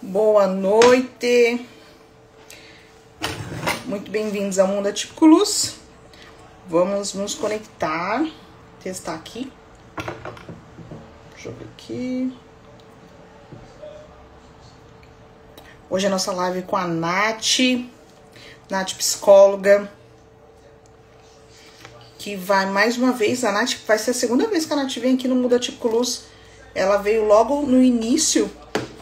Boa noite, muito bem-vindos ao Mundo Atípico Luz. Vamos nos conectar, testar aqui. Deixa eu ver aqui. Hoje é a nossa live com a Nath psicóloga, que vai mais uma vez. A Nath vai ser a segunda vez que a Nath vem aqui no Mundo Atípico Luz. Ela veio logo no início,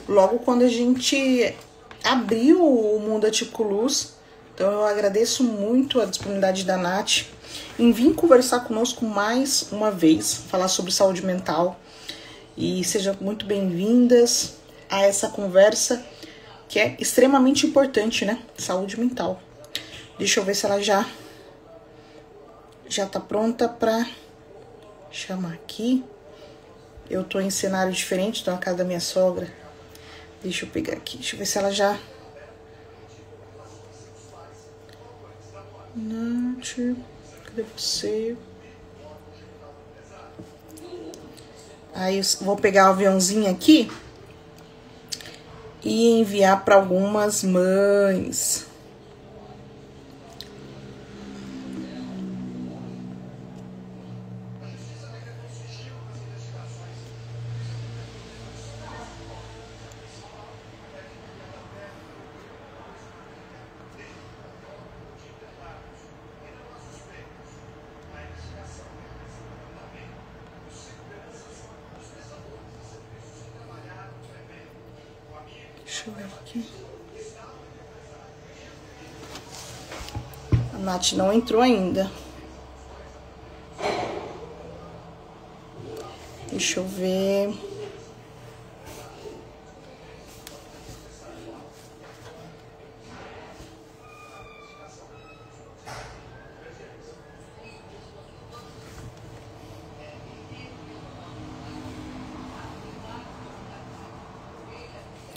logo quando a gente abriu o Mundo Atípico Luz. Então eu agradeço muito a disponibilidade da Nath em vir conversar conosco mais uma vez, falar sobre saúde mental. E sejam muito bem-vindas a essa conversa que é extremamente importante, né? Saúde mental. Deixa eu ver se ela já tá pronta pra chamar aqui. Eu tô em cenário diferente, tô na casa da minha sogra. Deixa eu pegar aqui, deixa eu ver se ela já... Nath, cadê você? Aí eu vou pegar o aviãozinho aqui e enviar para algumas mães. Deixa eu ver aqui. A Nath não entrou ainda. Deixa eu ver.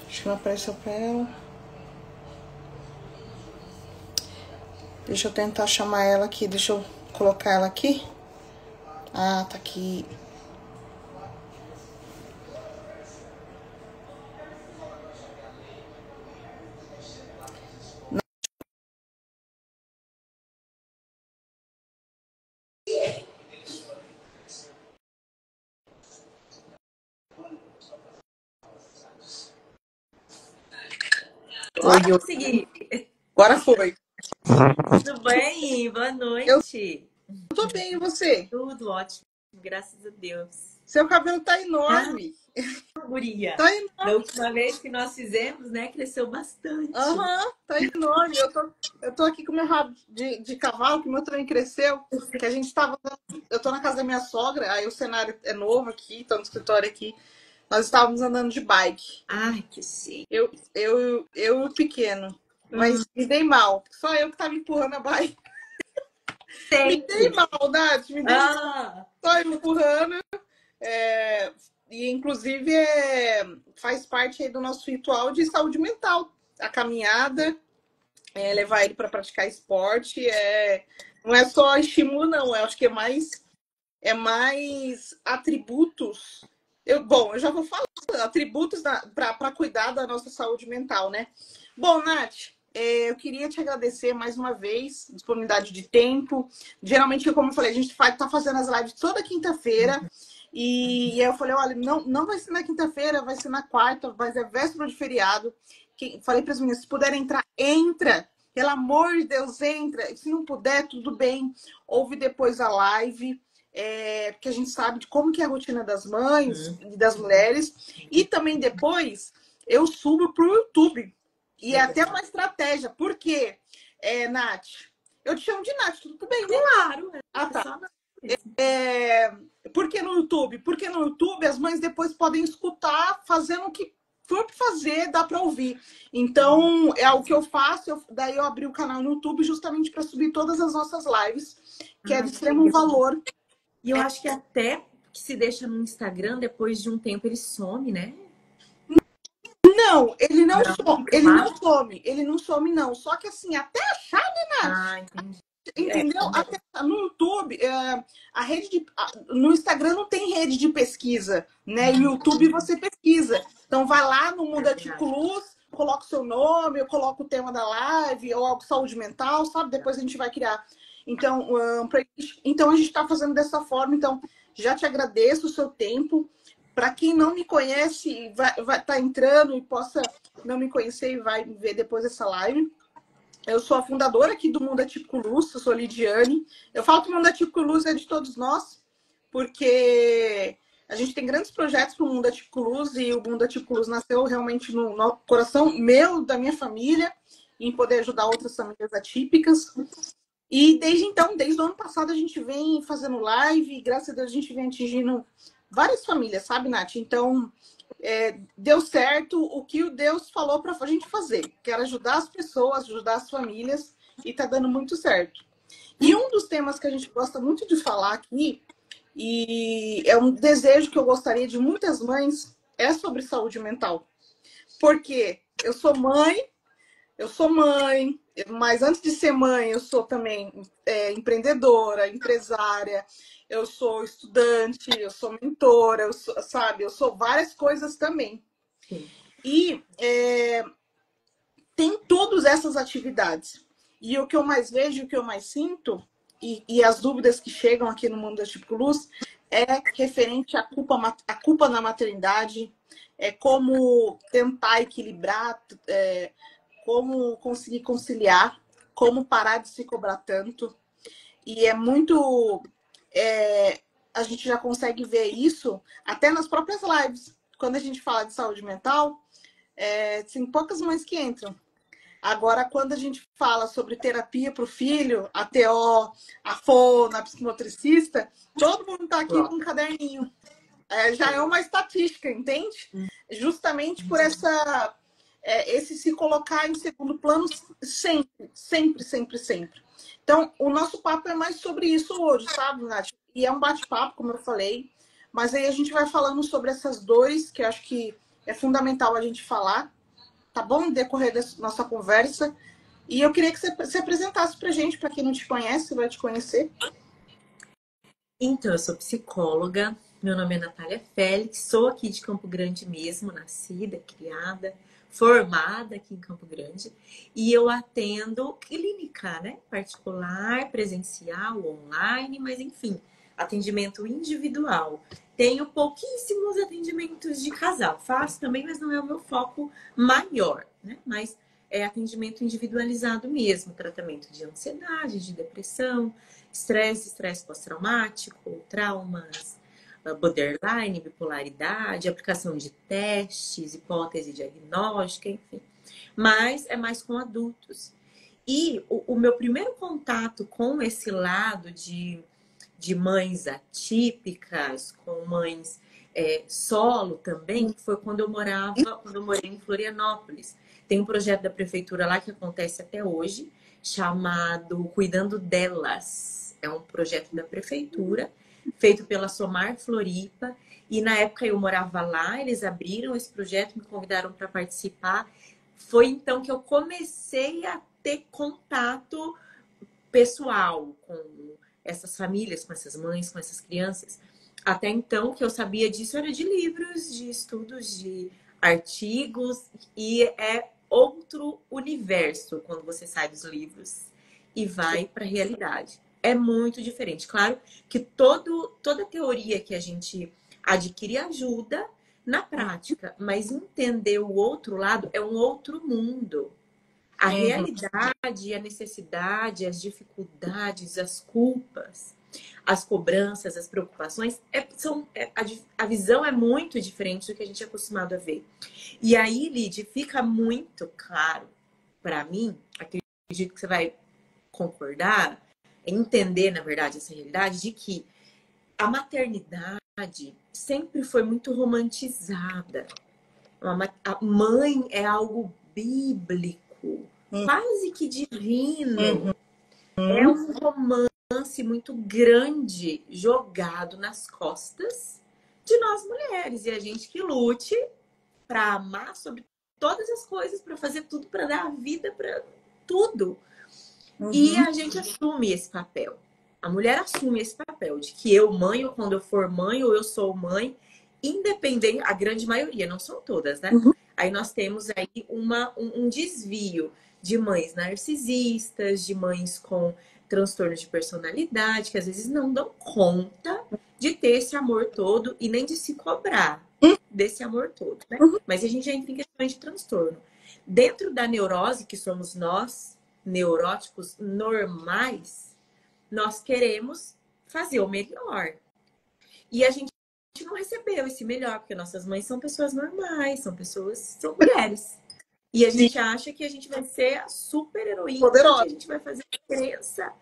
Acho que não apareceu pra ela. Deixa eu tentar chamar ela aqui. Deixa eu colocar ela aqui. Ah, tá aqui. Oi, consegui. Agora foi. Tudo bem? Boa Eu noite. tô bem, e você? Tudo ótimo, graças a Deus. Seu cabelo tá enorme. Guria, Tá da enorme. última vez que nós fizemos, né, cresceu bastante. Aham, tá enorme. Eu tô aqui com meu rabo de cavalo, que o meu também cresceu. Que a gente tava... Eu tô na casa da minha sogra, aí o cenário é novo aqui, tô no escritório aqui. Nós estávamos andando de bike. Ai, que sim. Eu e o pequeno. Mas me dei mal. Só eu que tava empurrando a bike. Me dei mal, Nath. Me dei mal. Só eu empurrando. E, inclusive, faz parte aí do nosso ritual de saúde mental. A caminhada, levar ele para praticar esporte. Não é só estímulo, não. Eu acho que é mais atributos. Eu já vou falar atributos para cuidar da nossa saúde mental, né? Bom, Nath, eu queria te agradecer mais uma vez, disponibilidade de tempo. Geralmente, como eu falei, a gente tá fazendo as lives toda quinta-feira. E aí eu falei, olha, não vai ser na quinta-feira, vai ser na quarta, vai ser véspera de feriado. Falei para as meninas, se puderem entrar, entra. Pelo amor de Deus, entra. Se não puder, tudo bem. Ouve depois a live. Porque a gente sabe de como que é a rotina das mães e das mulheres. E também depois eu subo pro YouTube. E é até uma estratégia. Por quê, Nath? Eu te chamo de Nath, tudo bem, né? Claro. Ah, tá. Por que no YouTube? Porque no YouTube as mães depois podem escutar fazendo o que for para fazer, dá para ouvir. Então, é o que eu faço. Daí eu abri o canal no YouTube justamente para subir todas as nossas lives, que é de extremo valor. E eu acho que até que se deixa no Instagram, depois de um tempo ele some, né? Não, ele não some. Ele não some, não. Só que assim, até achar, né, Nath? Ah, entendi. Entendeu? Até no YouTube, no Instagram não tem rede de pesquisa, né? E no YouTube você pesquisa. Então vai lá no Mundo Atípico Luz, coloco seu nome, eu coloco o tema da live, ou algo saúde mental, sabe? Depois a gente vai criar. Então, então a gente está fazendo dessa forma. Então, já te agradeço o seu tempo. Para quem não me conhece, vai tá entrando e possa não me conhecer e vai me ver depois dessa live. Eu sou a fundadora aqui do Mundo Atípico Luz, eu sou Lidiane. Eu falo que o Mundo Atípico Luz é de todos nós, porque a gente tem grandes projetos para o Mundo Atípico Luz e o Mundo Atípico Luz nasceu realmente no coração meu, da minha família, em poder ajudar outras famílias atípicas. E desde então, desde o ano passado, a gente vem fazendo live e graças a Deus a gente vem atingindo várias famílias, sabe, Nath? Então, deu certo o que o Deus falou para a gente fazer, que era ajudar as pessoas, ajudar as famílias, e tá dando muito certo. E um dos temas que a gente gosta muito de falar aqui, e é um desejo que eu gostaria de muitas mães, é sobre saúde mental. Porque eu sou mãe, mas antes de ser mãe, eu sou também empreendedora, empresária, eu sou estudante, eu sou mentora, eu sou várias coisas também. Sim. E tem todas essas atividades. E o que eu mais vejo, o que eu mais sinto, e as dúvidas que chegam aqui no Mundo Atípico Luz, é referente à culpa na maternidade, como tentar equilibrar, como conseguir conciliar, como parar de se cobrar tanto. E é muito... a gente já consegue ver isso até nas próprias lives. Quando a gente fala de saúde mental, tem poucas mães que entram. Agora, quando a gente fala sobre terapia para o filho, a TO, a fono, a psicomotricista, todo mundo está aqui com um caderninho. Já é uma estatística, entende? Justamente por esse se colocar em segundo plano sempre, sempre, sempre, sempre. Então, o nosso papo é mais sobre isso hoje, sabe, Nath? E é um bate-papo, como eu falei, mas aí a gente vai falando sobre essas dores, que eu acho que é fundamental a gente falar, tá bom? No decorrer da nossa conversa. E eu queria que você se apresentasse pra gente, para quem não te conhece, vai te conhecer. Então, eu sou psicóloga, meu nome é Natália Félix, sou aqui de Campo Grande mesmo, nascida, criada, formada aqui em Campo Grande, e eu atendo clínica, né? Particular, presencial, online, mas enfim, atendimento individual. Tenho pouquíssimos atendimentos de casal, faço também, mas não é o meu foco maior, né? Mas é atendimento individualizado mesmo, tratamento de ansiedade, de depressão, estresse pós-traumático, traumas, borderline, bipolaridade, aplicação de testes, hipótese diagnóstica, enfim. Mas é mais com adultos. E o meu primeiro contato com esse lado de mães atípicas, com mães solo também, foi quando eu morei em Florianópolis. Tem um projeto da prefeitura lá que acontece até hoje, chamado Cuidando Delas. É um projeto da prefeitura, feito pela Somar Floripa. E na época eu morava lá, eles abriram esse projeto, me convidaram para participar. Foi então que eu comecei a ter contato pessoal com essas famílias, com essas mães, com essas crianças. Até então, o que eu sabia disso era de livros, de estudos, de artigos, e é outro universo quando você sai dos livros e vai para a realidade. É muito diferente. Claro que toda teoria que a gente adquire ajuda na prática, mas entender o outro lado é um outro mundo. A realidade, a necessidade, as dificuldades, as culpas, as cobranças, as preocupações, a visão é muito diferente do que a gente é acostumado a ver. E aí, Lid, fica muito claro para mim, acredito que você vai concordar, entender, na verdade, essa realidade, de que a maternidade sempre foi muito romantizada. A mãe é algo bíblico, quase que divino. É um romance muito grande jogado nas costas de nós mulheres. E a gente que lute para amar sobre todas as coisas, para fazer tudo, para dar a vida para tudo. E a gente assume esse papel. A mulher assume esse papel de que eu, mãe, ou quando eu for mãe, ou eu sou mãe, independente, a grande maioria, não são todas, né? Aí nós temos aí um desvio de mães narcisistas, de mães com transtornos de personalidade, que às vezes não dão conta de ter esse amor todo e nem de se cobrar desse amor todo, né? Mas a gente já entra em questões de transtorno. Dentro da neurose, que somos nós, neuróticos normais, nós queremos fazer o melhor. E a gente não recebeu esse melhor, porque nossas mães são pessoas normais, são mulheres. E a gente acha que a gente vai ser a super heroína, que a gente vai fazer a diferença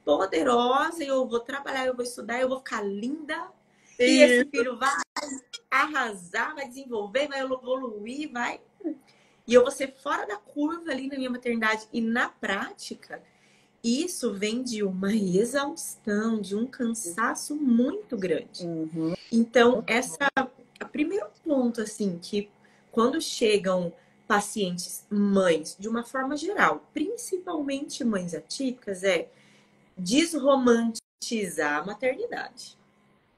poderosa, e eu vou trabalhar, eu vou estudar, eu vou ficar linda. E esse filho vai arrasar, vai desenvolver, vai evoluir, vai. E eu vou ser fora da curva ali na minha maternidade. E na prática, isso vem de uma exaustão, de um cansaço muito grande. Então, o primeiro ponto, assim, que quando chegam pacientes mães, de uma forma geral, principalmente mães atípicas, é desromantizar a maternidade.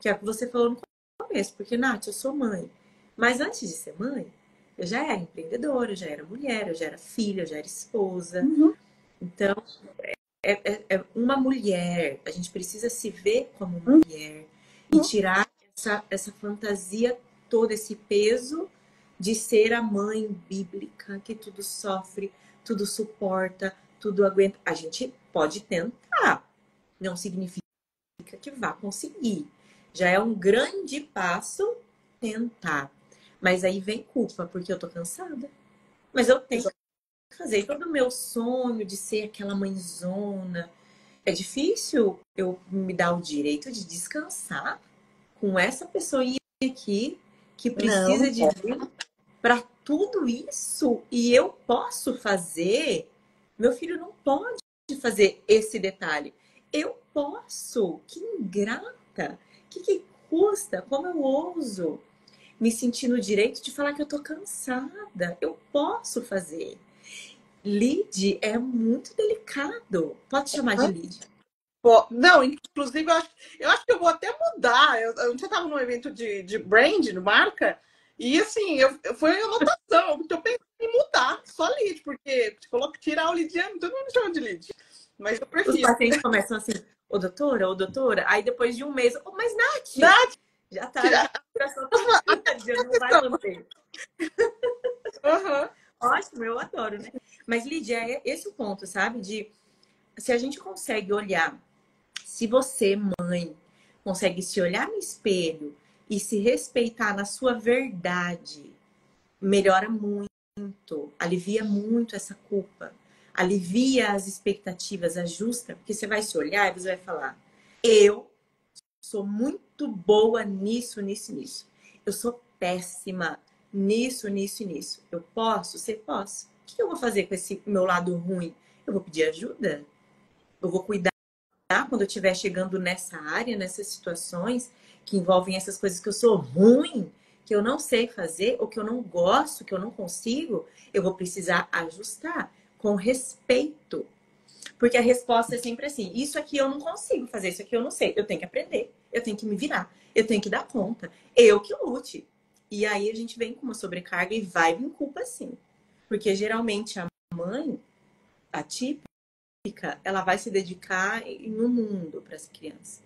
Que é o que você falou no começo, porque, Nath, eu sou mãe. Mas antes de ser mãe, eu já era empreendedora, eu já era mulher, eu já era filha, eu já era esposa. Então, é uma mulher. A gente precisa se ver como mulher e tirar essa fantasia toda, esse peso de ser a mãe bíblica que tudo sofre, tudo suporta, tudo aguenta. A gente pode tentar, não significa que vá conseguir. Já é um grande passo tentar. Mas aí vem culpa, porque eu tô cansada. Mas eu tenho que fazer todo o meu sonho de ser aquela mãezona. É difícil eu me dar o direito de descansar com essa pessoa aqui que precisa de mim para tudo isso. E eu posso fazer. Meu filho não pode fazer esse detalhe. Eu posso. Que ingrata. Que custa? Como eu ouso me sentir no direito de falar que eu tô cansada? Eu posso fazer. Lead é muito delicado. Pode chamar de lead. Não, inclusive, eu acho que eu vou até mudar. Eu estava num evento de brand, de marca, e assim, foi anotação, porque eu pensei em mudar, só lead, porque tirar o leadiano, todo mundo chama de lead. Mas eu prefiro. Os pacientes começam assim, ô doutora, aí depois de um mês, mas Nath, já tá, não vai manter. Ótimo, eu adoro, né? Mas, Lídia, é esse o ponto, sabe? Se a gente consegue olhar, se você, mãe, consegue se olhar no espelho e se respeitar na sua verdade, melhora muito, alivia muito essa culpa, alivia as expectativas, ajusta, porque você vai se olhar e você vai falar, eu sou muito boa nisso. Eu sou péssima nisso. Eu posso? Você posso. O que eu vou fazer com esse meu lado ruim? Eu vou pedir ajuda? Eu vou cuidar quando eu estiver chegando nessa área, nessas situações que envolvem essas coisas que eu sou ruim, que eu não sei fazer, ou que eu não gosto, que eu não consigo, eu vou precisar ajustar com respeito. Porque a resposta é sempre assim, isso aqui eu não consigo fazer, isso aqui eu não sei. Eu tenho que aprender, eu tenho que me virar, eu tenho que dar conta, eu que lute. E aí a gente vem com uma sobrecarga e vai vir culpa sim. Porque geralmente a mãe, a típica, ela vai se dedicar no mundo para as crianças.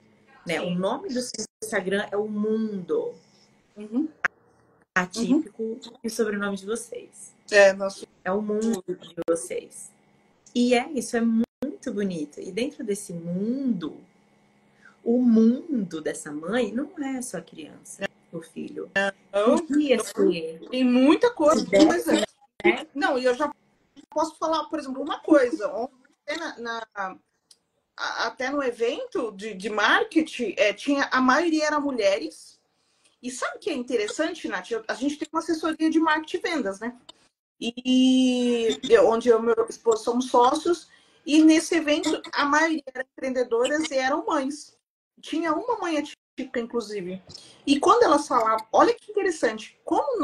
Né? O nome do seu Instagram é o mundo. Atípico e o sobrenome de vocês. É o mundo de vocês. E isso é muito bonito. E dentro desse mundo, o mundo dessa mãe não é só a criança, o filho. Tem muita coisa. Não, e eu já posso falar, por exemplo, uma coisa. Até no evento de marketing, a maioria era mulheres. E sabe o que é interessante, Nath? A gente tem uma assessoria de marketing e vendas, né? Onde eu e meu esposo somos sócios. E nesse evento, a maioria eram empreendedoras e eram mães. Tinha uma mãe atípica, inclusive. E quando elas falavam, olha que interessante, como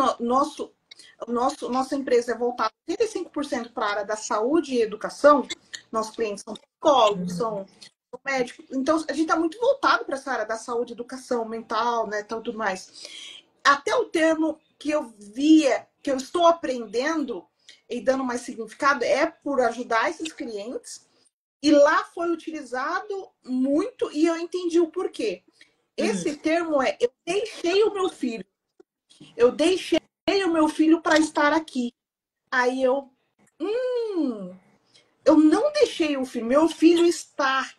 nossa empresa é voltada 35% para a área da saúde e educação, nossos clientes são psicólogos, são médicos, então a gente está muito voltado para essa área da saúde, educação mental, né, tudo mais. Até o termo que eu via, que eu estou aprendendo e dando mais significado é por ajudar esses clientes. E lá foi utilizado muito e eu entendi o porquê. Esse termo é: eu deixei o meu filho. Eu deixei o meu filho para estar aqui. Aí eu não deixei o filho. Meu filho está.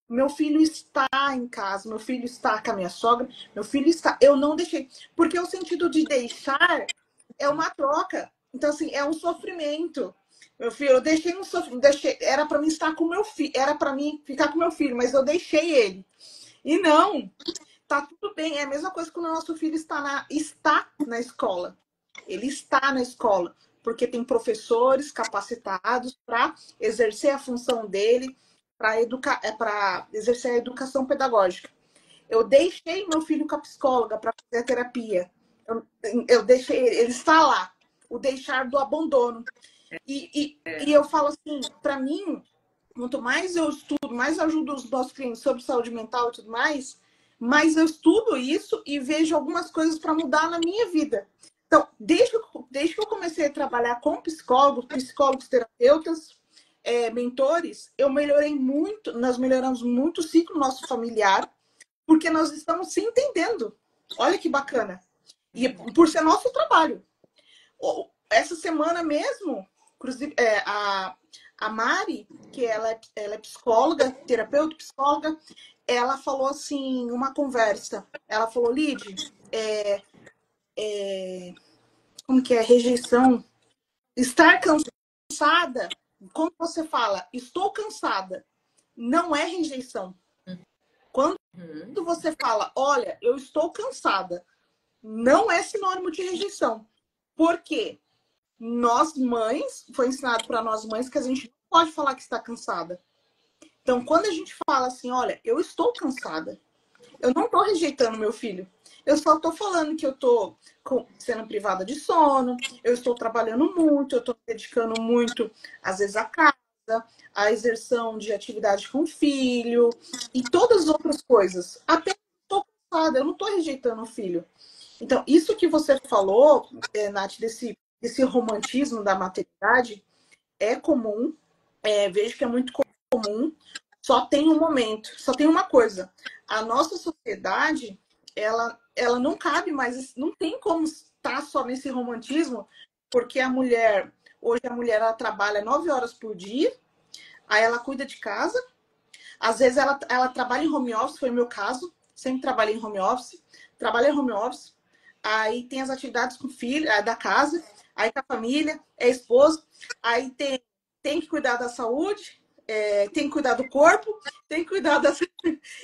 Meu filho está em casa. Meu filho está com a minha sogra. Meu filho está. Eu não deixei. Porque o sentido de deixar é uma troca. Então, assim, é um sofrimento. Meu filho, eu deixei um sofrimento. Era para mim estar com meu filho. Era para mim ficar com meu filho, mas eu deixei ele. E não. Tá tudo bem. É a mesma coisa quando o nosso filho está na escola. Ele está na escola, porque tem professores capacitados para exercer a função dele, para exercer a educação pedagógica. Eu deixei meu filho com a psicóloga para fazer a terapia. Eu deixei ele está lá. O deixar do abandono. E eu falo assim, para mim, quanto mais eu estudo, mais eu ajudo os nossos clientes sobre saúde mental e tudo mais, mais eu estudo isso e vejo algumas coisas para mudar na minha vida. Então, desde que eu comecei a trabalhar com psicólogos, terapeutas, mentores, eu melhorei muito, nós melhoramos muito o ciclo nosso familiar, porque nós estamos se entendendo. Olha que bacana. E por ser nosso trabalho. Essa semana mesmo, inclusive, a Mari, que ela é psicóloga, terapeuta, psicóloga, ela falou assim, uma conversa. Ela falou: Lid, como que é? Rejeição. Estar cansada, quando você fala, estou cansada, não é rejeição. Quando você fala, olha, eu estou cansada, não é sinônimo de rejeição. Por quê? Nós mães, foi ensinado para nós mães que a gente não pode falar que está cansada. Então, quando a gente fala assim, olha, eu estou cansada, eu não estou rejeitando meu filho. Eu só estou falando que eu estou sendo privada de sono, eu estou trabalhando muito, eu estou me dedicando muito, às vezes, à casa, à exerção de atividade com o filho e todas as outras coisas. Até estou cansada, eu não estou rejeitando o filho. Então, isso que você falou, Nath, desse romantismo da maternidade, é comum, vejo que é muito comum, só tem um momento, só tem uma coisa. A nossa sociedade, ela não cabe mais, não tem como estar só nesse romantismo, porque hoje a mulher ela trabalha 9 horas por dia, aí ela cuida de casa, às vezes ela trabalha em home office, foi o meu caso, sempre trabalhei em home office, trabalha em home office, aí tem as atividades com o filho, da casa, aí com a família, é esposo, aí tem que cuidar da saúde, tem que cuidar do corpo, tem que cuidar da...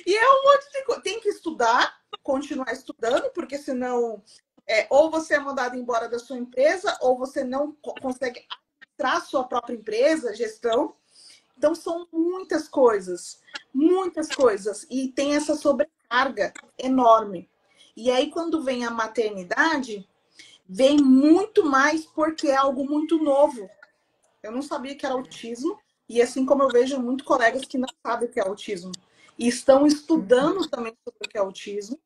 E é um monte de coisa. Tem que estudar, continuar estudando, porque senão ou você é mandado embora da sua empresa, ou você não consegue administrar a sua própria empresa, gestão. Então, são muitas coisas, muitas coisas. E tem essa sobrecarga enorme. E aí, quando vem a maternidade, vem muito mais porque é algo muito novo. Eu não sabia que era autismo. E assim como eu vejo muitos colegas que não sabem o que é autismo. E estão estudando também sobre o que é autismo.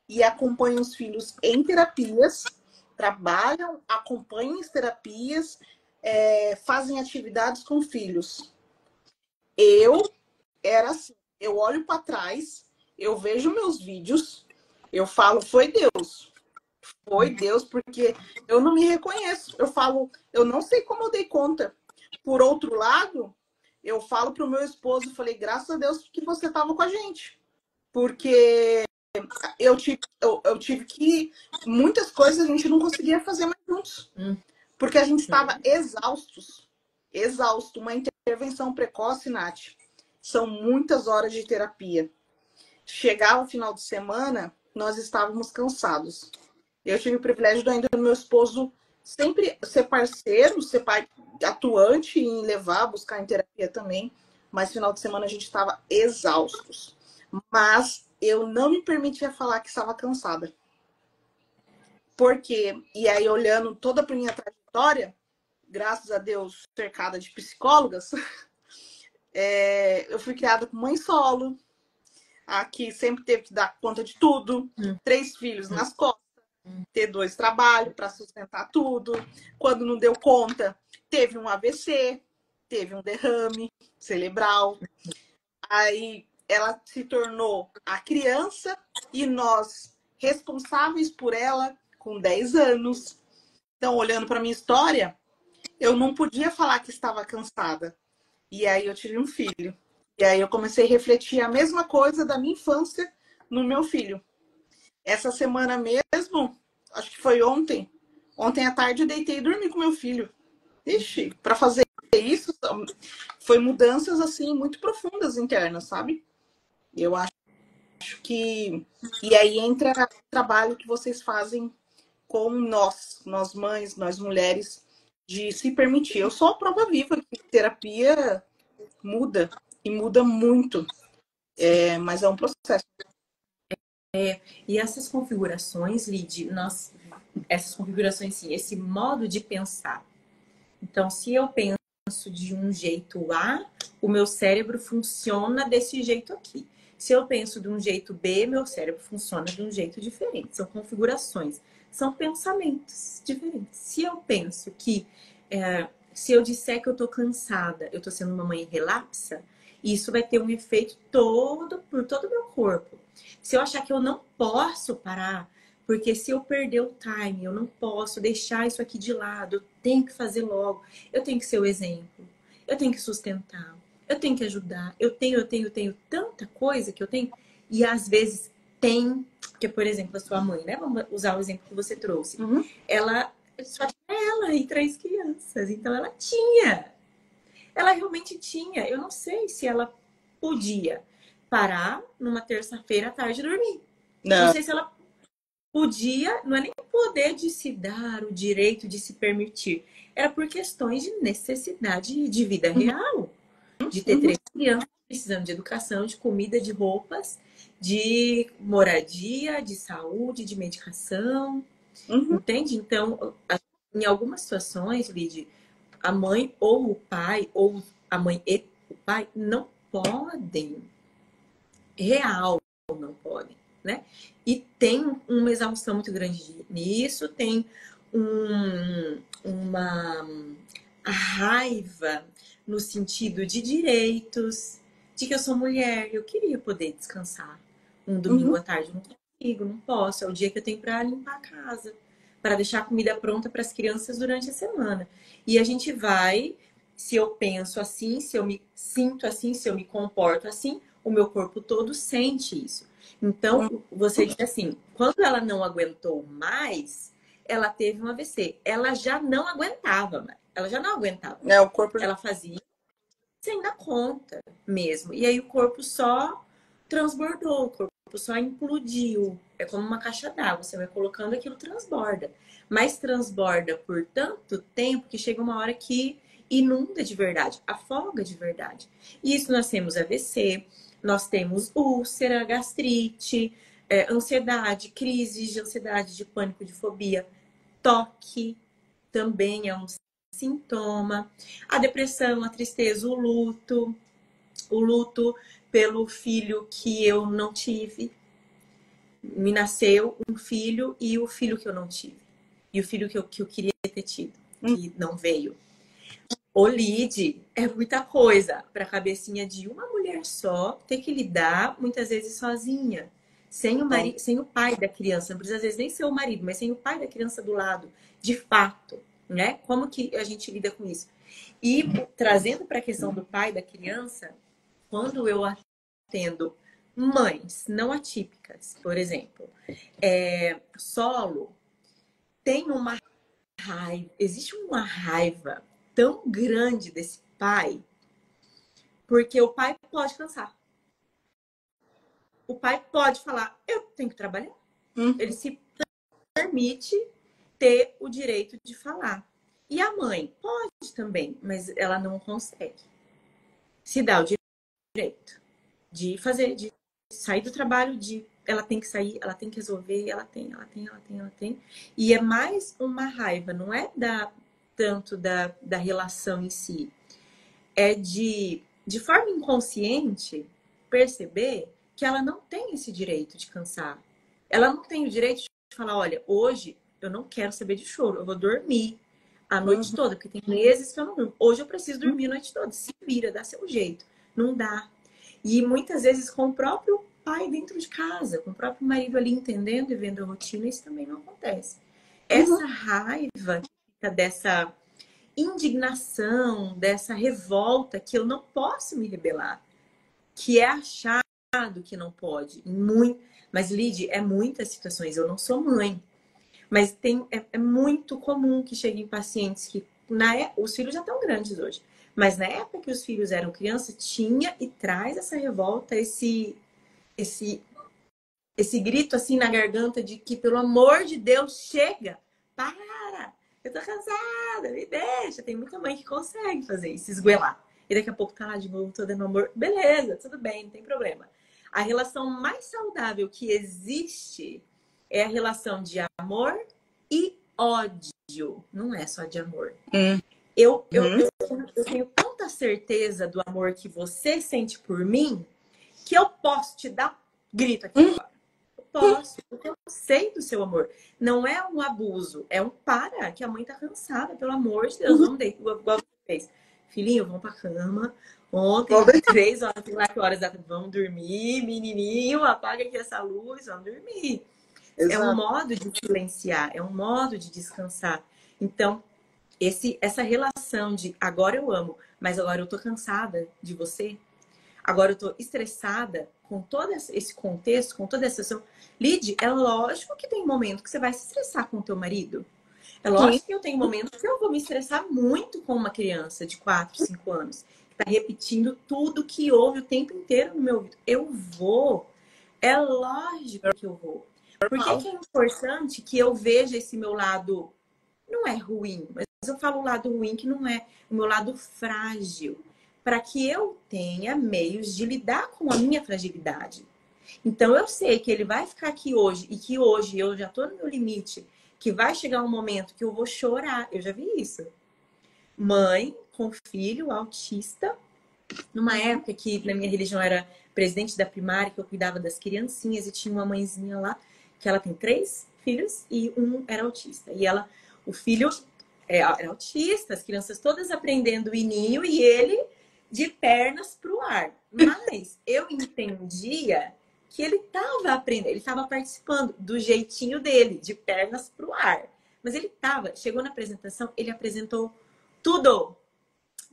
E acompanham os filhos em terapias. Trabalham, acompanham as terapias. Fazem atividades com filhos. Eu era assim, eu olho para trás, eu vejo meus vídeos, eu falo, foi Deus, porque eu não me reconheço. Eu falo, eu não sei como eu dei conta. Por outro lado, eu falo pro meu esposo, falei, graças a Deus que você estava com a gente. Porque eu tive que, muitas coisas a gente não conseguia fazer mais juntos. Porque a gente estava exaustos. Exausto. Uma intervenção precoce, Nath, são muitas horas de terapia. Chegava o final de semana, nós estávamos cansados. Eu tive o privilégio do meu esposo sempre ser parceiro, ser pai atuante em levar, buscar em terapia também. Mas final de semana a gente estava exaustos. Mas eu não me permitia falar que estava cansada. Por quê? E aí, olhando toda a minha trajetória, graças a Deus, cercada de psicólogas, eu fui criada com mãe solo, aqui sempre teve que dar conta de tudo, 3 filhos nas costas, ter 2 trabalhos para sustentar tudo. Quando não deu conta, teve um AVC, teve um derrame cerebral. Aí ela se tornou a criança e nós responsáveis por ela com 10 anos. Então, olhando para minha história, eu não podia falar que estava cansada. E aí eu tive um filho. E aí eu comecei a refletir a mesma coisa da minha infância no meu filho. Essa semana mesmo, acho que foi ontem à tarde eu deitei e dormi com meu filho. Ixi, para fazer isso, foi mudanças assim muito profundas internas, sabe? Eu acho que... E aí entra o trabalho que vocês fazem com nós mães, nós mulheres, de se permitir. Eu sou a prova viva que terapia muda, e muda muito. Mas é um processo. E essas configurações, Lid, essas configurações, sim, esse modo de pensar. Então, se eu penso de um jeito A, o meu cérebro funciona desse jeito aqui. Se eu penso de um jeito B, meu cérebro funciona de um jeito diferente. São configurações, são pensamentos diferentes. Se eu penso que, se eu disser que eu tô cansada, eu tô sendo uma mãe relapsa, isso vai ter um efeito por todo o meu corpo. Se eu achar que eu não posso parar, porque se eu perder o time, eu não posso deixar isso aqui de lado, eu tenho que fazer logo, eu tenho que ser o exemplo, eu tenho que sustentar, eu tenho que ajudar, eu tenho tanta coisa que eu tenho, e às vezes tem, porque, por exemplo, a sua mãe, né? Vamos usar o exemplo que você trouxe. Uhum. Ela, só tinha ela e 3 crianças, então ela realmente tinha. Eu não sei se ela podia parar numa terça-feira à tarde e dormir. Não sei se ela podia, não é nem poder de se dar o direito de se permitir. Era por questões de necessidade de vida real. De ter 3 crianças precisando de educação, de comida, de roupas, de moradia, de saúde, de medicação. Entende? Então, em algumas situações, Lid, a mãe ou o pai, ou a mãe e o pai, não podem. Real, não podem, né? E tem uma exaustão muito grande nisso, tem uma raiva no sentido de direitos, de que eu sou mulher, eu queria poder descansar um domingo à tarde, não consigo, não posso, é o dia que eu tenho para limpar a casa, para deixar a comida pronta para as crianças durante a semana. E a gente vai, se eu penso assim, se eu me sinto assim, se eu me comporto assim, o meu corpo todo sente isso. Então, você disse assim, quando ela não aguentou mais, ela teve um AVC. Ela já não aguentava, mas ela já não aguentava. O corpo... Ela fazia sem dar conta mesmo. E aí o corpo só transbordou, o corpo só implodiu. É como uma caixa d'água, você vai colocando, aquilo transborda. Mas transborda por tanto tempo que chega uma hora que inunda de verdade, afoga de verdade. E isso nós temos AVC, nós temos úlcera, gastrite, ansiedade, crises de ansiedade, de pânico, de fobia, toque também é um sintoma, a depressão, a tristeza, o luto pelo filho que eu não tive. Me nasceu um filho e o filho que eu não tive. E o filho que eu queria ter tido, que não veio. O Lid é muita coisa para a cabecinha de uma mulher só ter que lidar muitas vezes sozinha. Sem o marido, sem o pai da criança, não precisa às vezes nem ser o marido, mas sem o pai da criança do lado, de fato, né? Como que a gente lida com isso? E trazendo para a questão do pai da criança, quando eu atendo mães não atípicas, por exemplo, solo, tem uma raiva, existe uma raiva tão grande desse pai, porque o pai pode cansar. O pai pode falar, eu tenho que trabalhar. Ele se permite ter o direito de falar. E a mãe pode também, mas ela não consegue se dar o direito de fazer, de sair do trabalho, ela tem que sair, ela tem que resolver, ela tem. E é mais uma raiva, não é tanto da relação em si. É de forma inconsciente, perceber que ela não tem esse direito de cansar. Ela não tem o direito de falar, olha, hoje eu não quero saber de choro, eu vou dormir a noite toda, porque tem meses que eu não durmo. Hoje eu preciso dormir a noite toda. Se vira, dá seu jeito. Não dá. E muitas vezes com o próprio pai dentro de casa, com o próprio marido ali entendendo e vendo a rotina, isso também não acontece. Essa raiva que fica dessa indignação, dessa revolta que eu não posso me rebelar, que é achado que não pode. Mas, Lid, é muitas situações. Eu não sou mãe, mas é muito comum que cheguem pacientes que os filhos já estão grandes hoje, mas na época que os filhos eram crianças, tinha e traz essa revolta, esse grito assim na garganta de que, pelo amor de Deus, chega, para, eu tô cansada, me deixa. Tem muita mãe que consegue fazer isso, esguelar. E daqui a pouco tá lá de novo, tô dando amor. Beleza, tudo bem, não tem problema. A relação mais saudável que existe é a relação de amor e ódio. Não é só de amor. Eu tenho tanta certeza do amor que você sente por mim que eu posso te dar grito aqui agora. Eu posso, porque eu sei do seu amor. Não é um abuso, é um para, que a mãe tá cansada, pelo amor de Deus, vamos deitar, igual você fez. Filhinho, vamos pra cama. Ontem, 3 horas, sei lá que horas, vamos dormir, menininho, apaga aqui essa luz, vamos dormir. Exato. É um modo de silenciar, é um modo de descansar. Então, essa relação de agora eu amo, mas agora eu tô cansada de você, agora eu tô estressada com todo esse contexto, com toda essa situação. Lid, é lógico que tem momento que você vai se estressar com o teu marido. É lógico que eu tenho momentos que eu vou me estressar muito com uma criança de 4, 5 anos, que tá repetindo tudo que ouve o tempo inteiro no meu ouvido. Eu vou. É lógico que eu vou. Por que é importante que eu veja esse meu lado, não é ruim, mas eu falo o lado ruim que não é, o meu lado frágil, para que eu tenha meios de lidar com a minha fragilidade. Então eu sei que ele vai ficar aqui hoje e que hoje eu já tô no meu limite, que vai chegar um momento que eu vou chorar. Eu já vi isso. Mãe com filho autista, numa época que na minha religião era presidente da primária, que eu cuidava das criancinhas e tinha uma mãezinha lá, que ela tem 3 filhos e um era autista. E o filho era autista, as crianças todas aprendendo o ininho e ele de pernas pro ar. Mas eu entendia que ele estava aprendendo, ele estava participando do jeitinho dele, de pernas pro ar. Mas chegou na apresentação, ele apresentou tudo.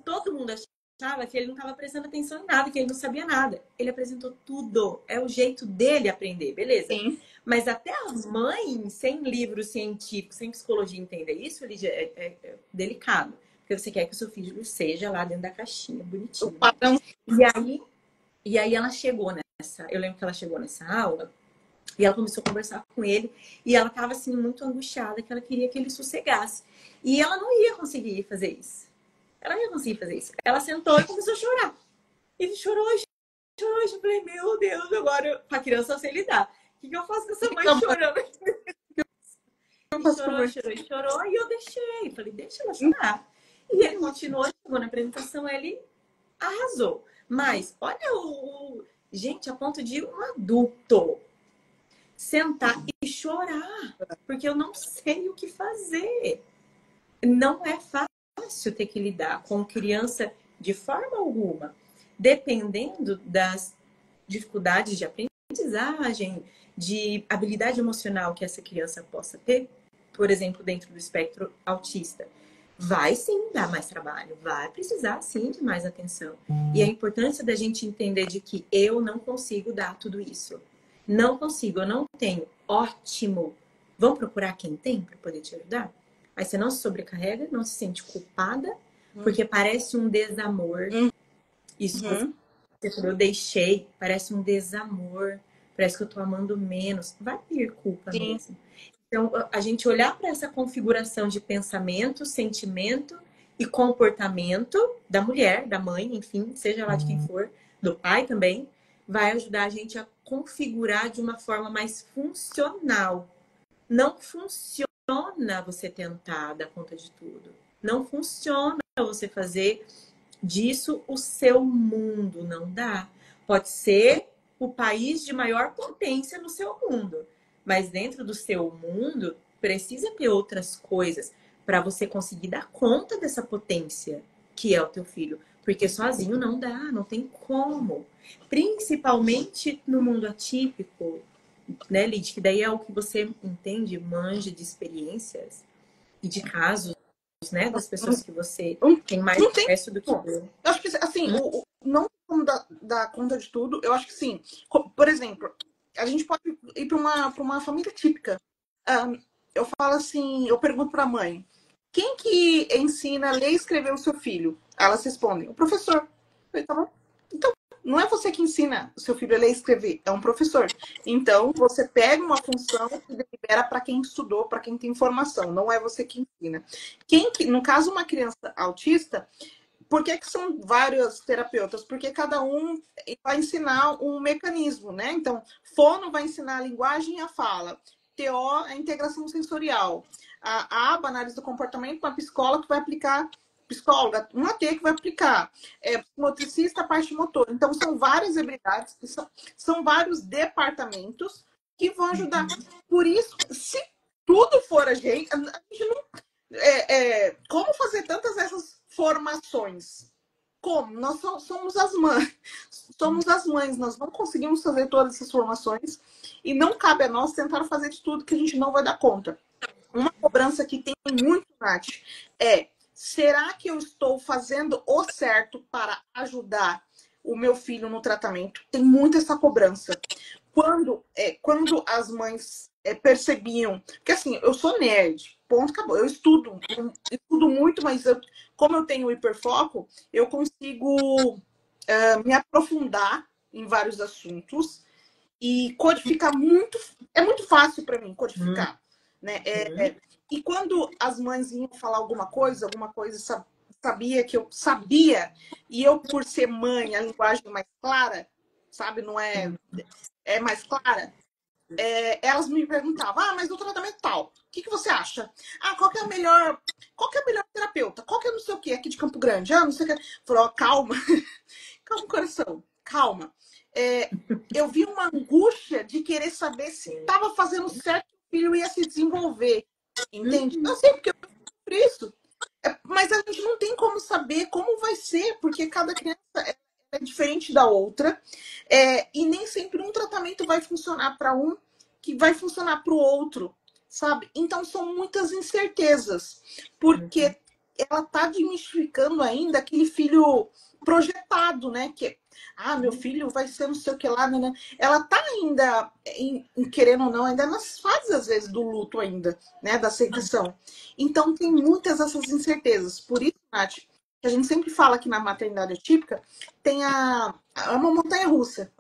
Todo mundo achava que ele não estava prestando atenção em nada, que ele não sabia nada. Ele apresentou tudo. É o jeito dele aprender, beleza? Sim. Mas até a mãe, sem livro científico, sem psicologia, entender isso, ele é delicado. Porque você quer que o seu filho seja lá dentro da caixinha, bonitinho. E aí ela chegou eu lembro que ela chegou nessa aula e ela começou a conversar com ele e ela estava assim muito angustiada, que ela queria que ele sossegasse. E ela não ia conseguir fazer isso. Ela não ia conseguir fazer isso. Ela sentou e começou a chorar. Ele chorou. Eu falei, meu Deus, agora com a criança eu sei lidar. O que eu faço com essa mãe chorando? Chorou e eu deixei. Falei, deixa ela chorar. E ele continuou, chegou na apresentação, ele arrasou. Mas olha gente, a ponto de um adulto sentar e chorar, porque eu não sei o que fazer. Não é fácil ter que lidar com criança de forma alguma, dependendo das dificuldades de aprendizagem, de habilidade emocional que essa criança possa ter, por exemplo, dentro do espectro autista. Vai sim dar mais trabalho, vai precisar sim de mais atenção. E a importância da gente entender de que eu não consigo dar tudo isso. Não consigo, eu não tenho. Ótimo. Vamos procurar quem tem para poder te ajudar? Aí você não se sobrecarrega, não se sente culpada, porque parece um desamor. Isso você falou, eu deixei, parece um desamor, parece que eu tô amando menos. Vai vir culpa mesmo. Então, a gente olhar para essa configuração de pensamento, sentimento e comportamento da mulher, da mãe, enfim, seja lá de quem for, do pai também, vai ajudar a gente a configurar de uma forma mais funcional. Não funciona você tentar dar conta de tudo. Não funciona você fazer disso o seu mundo. Não dá. Pode ser o país de maior potência no seu mundo. Mas dentro do seu mundo, precisa ter outras coisas para você conseguir dar conta dessa potência que é o teu filho. Porque sozinho não dá, não tem como. Principalmente no mundo atípico, né, Lid? Que daí é o que você entende, manja de experiências e de casos, né? Das pessoas que você tem mais acesso do que eu. Eu acho que, assim, não como dar conta de tudo, eu acho que sim. Por exemplo, a gente pode ir para uma família típica. Eu falo assim, eu pergunto para a mãe, quem que ensina a ler e escrever o seu filho? Elas respondem, o professor. Eu falei, tá bom. Então, não é você que ensina o seu filho a ler e escrever, é um professor. Então, você pega uma função e delibera para quem estudou, para quem tem informação, não é você que ensina. No caso, uma criança autista, por que são vários terapeutas? Porque cada um vai ensinar um mecanismo, né? Então, fono vai ensinar a linguagem e a fala. TO, a integração sensorial. A aba, análise do comportamento, uma psicóloga que vai aplicar, psicóloga, uma T que vai aplicar. Motricista, a parte motor. Então, são várias habilidades, são vários departamentos que vão ajudar. Por isso, se tudo for a gente não... como fazer tantas essas formações? Como? Nós somos as mães. Somos as mães. Nós não conseguimos fazer todas essas formações e não cabe a nós tentar fazer de tudo que a gente não vai dar conta. Uma cobrança que tem muito, Nath, será que eu estou fazendo o certo para ajudar o meu filho no tratamento? Tem muito essa cobrança. Quando as mães percebiam... Porque assim, eu sou nerd, ponto, acabou. Eu estudo muito, mas como eu tenho hiperfoco, eu consigo me aprofundar em vários assuntos e codificar muito... É muito fácil para mim codificar. Né? E quando as mães iam falar alguma coisa sabia que eu sabia, e eu, por ser mãe, a linguagem mais clara, sabe, não é mais clara, elas me perguntavam, mas o tratamento tal, o que você acha? Qual que é a melhor terapeuta? Qual que é não sei o que aqui de Campo Grande? Não sei o que. Falou, calma, calma, coração, calma. Eu vi uma angústia de querer saber se estava fazendo certo, que o filho ia se desenvolver, entende? Eu sei porque eu por isso. Mas a gente não tem como saber como vai ser, porque cada criança é diferente da outra. E nem sempre um tratamento vai funcionar para um que vai funcionar para o outro, sabe? Então são muitas incertezas, porque ela está desmistificando ainda aquele filho projetado, né? Que meu filho vai ser não sei o que lá, né? Ela tá ainda, querendo ou não, ainda nas fases, às vezes, do luto ainda, né? Da aceitação. Então, tem muitas essas incertezas. Por isso, Nath, que a gente sempre fala que na maternidade atípica tem uma montanha-russa.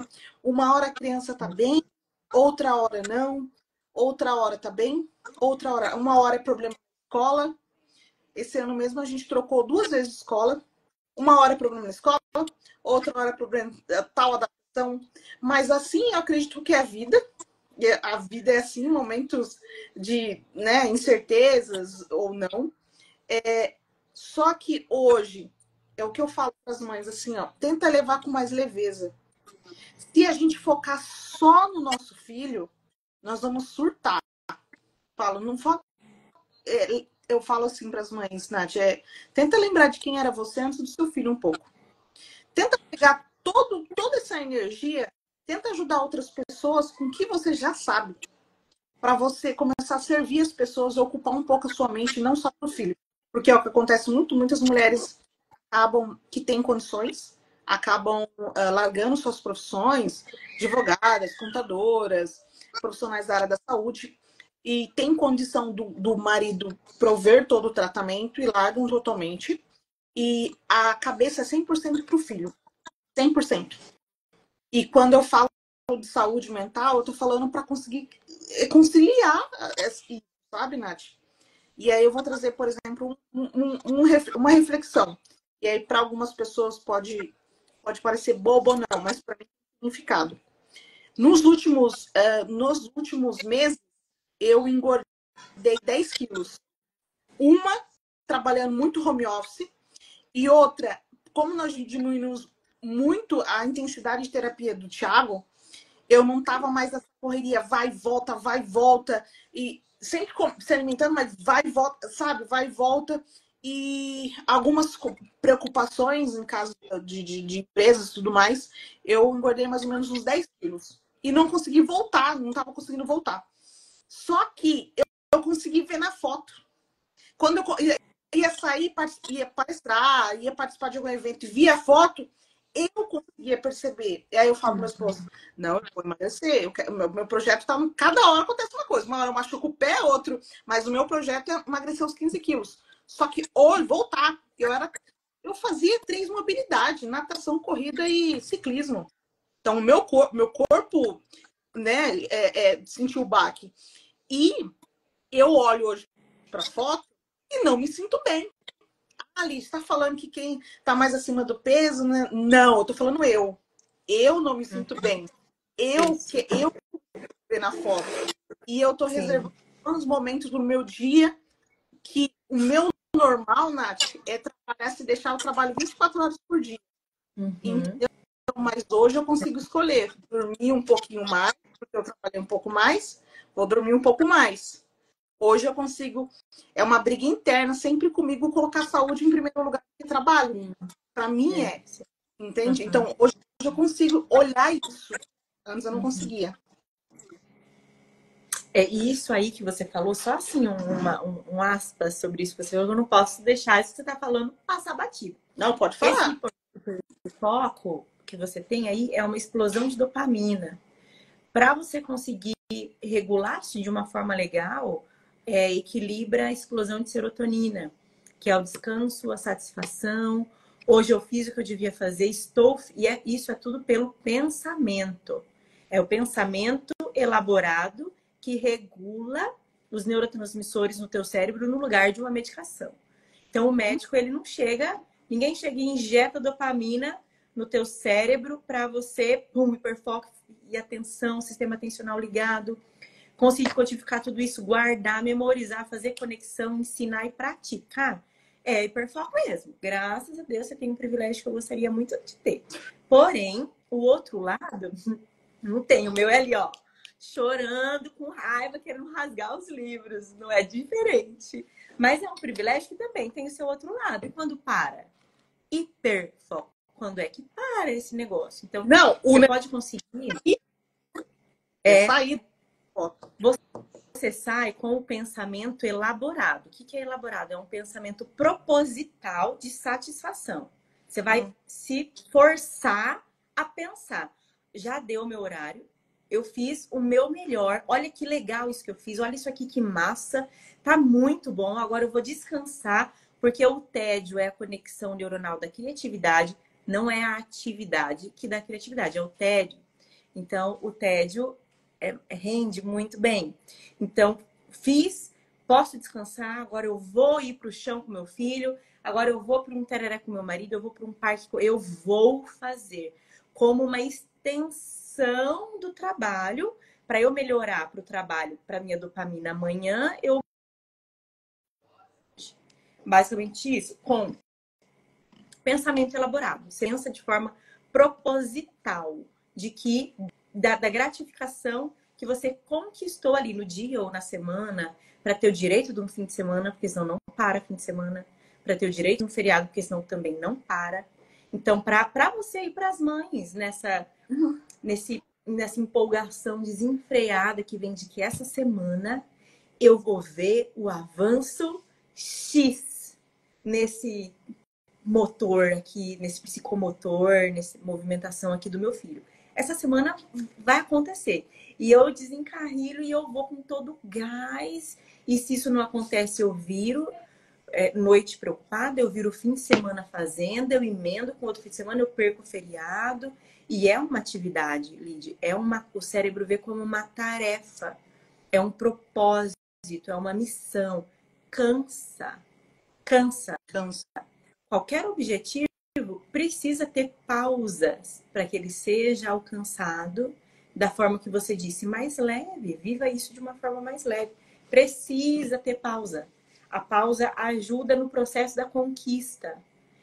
Uma hora a criança tá bem, outra hora não, outra hora tá bem, uma hora é problema na escola. Esse ano mesmo a gente trocou 2 vezes de escola. Uma hora é problema na escola, outra hora é problema tal adaptação. Mas assim, eu acredito que é a vida. A vida é assim, momentos de, né, incertezas ou não. Só que hoje, é o que eu falo para as mães, assim, tenta levar com mais leveza. Se a gente focar só no nosso filho, nós vamos surtar. Eu falo assim para as mães, Nath, tenta lembrar de quem era você antes do seu filho um pouco. Tenta pegar toda essa energia, tenta ajudar outras pessoas com o que você já sabe, para você começar a servir as pessoas, ocupar um pouco a sua mente, não só para o filho. Porque é o que acontece muito, muitas mulheres acabam, que têm condições, acabam largando suas profissões, advogadas, contadoras, profissionais da área da saúde, e tem condição do marido prover todo o tratamento e largam totalmente. E a cabeça é 100% para o filho. 100%. E quando eu falo de saúde mental, eu tô falando para conseguir conciliar, sabe, Nath? E aí eu vou trazer, por exemplo, uma reflexão. E aí para algumas pessoas pode parecer bobo ou não, mas para mim tem significado. Nos últimos meses, eu engordei 10 quilos. Uma, trabalhando muito home office, e outra, como nós diminuímos muito a intensidade de terapia do Thiago, eu não tava mais nessa correria, vai e volta, e sempre se alimentando, mas vai e volta, sabe? Vai e volta. E algumas preocupações em caso de empresas e tudo mais, eu engordei mais ou menos uns 10 quilos. E não consegui voltar, não tava conseguindo voltar. Só que eu consegui ver na foto. Quando eu ia sair, ia palestrar, ia participar de algum evento e via a foto, eu conseguia perceber. E aí eu falo para minha esposa, não, eu vou emagrecer. Meu projeto tá. Cada hora acontece uma coisa. Uma hora eu machuco o pé, outro. Mas o meu projeto é emagrecer os 15 quilos. Só que hoje, voltar. Eu fazia 3 mobilidades, natação, corrida e ciclismo. Então, meu corpo, né, sentiu o baque. E eu olho hoje para foto e não me sinto bem. Ali, está falando que quem está mais acima do peso, né? Não, eu tô falando eu. Eu não me sinto bem. Eu ver na foto. E eu tô reservando os momentos do meu dia que o meu normal, Nath, é trabalhar, se deixar eu trabalho 24 horas por dia. Então, mas hoje eu consigo escolher dormir um pouquinho mais, porque eu trabalhei um pouco mais, vou dormir um pouco mais. Hoje eu consigo, é uma briga interna sempre comigo colocar a saúde em primeiro lugar que trabalho. Para mim entende? Então hoje eu consigo olhar isso. Antes eu não conseguia. É isso aí que você falou, só assim um aspas sobre isso que você falou, eu não posso deixar isso que você está falando passar batido. Não, pode falar. Esse foco que você tem aí é uma explosão de dopamina. Para você conseguir regular-se de uma forma legal, equilibra a explosão de serotonina, que é o descanso, a satisfação. Hoje eu fiz o que eu devia fazer, isso é tudo pelo pensamento. É o pensamento elaborado que regula os neurotransmissores no teu cérebro no lugar de uma medicação. Então o médico, ele não chega, ninguém chega e injeta dopamina no teu cérebro para você, hiperfoco e atenção, sistema atencional ligado, conseguir codificar tudo isso, guardar, memorizar, fazer conexão, ensinar e praticar. É hiperfoco mesmo. Graças a Deus você tem um privilégio que eu gostaria muito de ter. Porém, o outro lado, não tem. O meu é ali, ó, chorando, com raiva, querendo rasgar os livros. Não é diferente. Mas é um privilégio que também tem o seu outro lado. E quando para? Hiperfoco. Quando é que para esse negócio? Então, não, você pode conseguir. Sair. Você sai com o pensamento elaborado. O que é elaborado? É um pensamento proposital de satisfação. Você vai se forçar a pensar. Já deu meu horário, eu fiz o meu melhor. Olha que legal isso que eu fiz. Olha isso aqui que massa. Tá muito bom. Agora eu vou descansar, porque o tédio é a conexão neuronal da criatividade, não é a atividade que dá criatividade, é o tédio. Então, o tédio rende muito bem. Então, posso descansar, agora eu vou ir para o chão com meu filho, agora eu vou para um tereré com meu marido, eu vou para um parque, eu vou fazer como uma extensão do trabalho, para eu melhorar para o trabalho, para minha dopamina amanhã, basicamente isso, com pensamento elaborado. Você pensa de forma proposital, de que da gratificação que você conquistou ali no dia ou na semana, para ter o direito de um fim de semana, porque senão não para fim de semana, para ter o direito de um feriado, porque senão também não para. Então, para você e para as mães, nessa empolgação desenfreada que vem de que essa semana eu vou ver o avanço X nesse motor aqui, nesse psicomotor, nessa movimentação aqui do meu filho. Essa semana vai acontecer. E eu desencarrilo e eu vou com todo gás. E se isso não acontece, eu viro noite preocupada, eu viro fim de semana fazendo, eu emendo com outro fim de semana, eu perco o feriado. E é uma atividade, Lid. O cérebro vê como uma tarefa. É um propósito, é uma missão. Cansa. Qualquer objetivo precisa ter pausas para que ele seja alcançado da forma que você disse, mais leve. Viva isso de uma forma mais leve. Precisa ter pausa. A pausa ajuda no processo da conquista.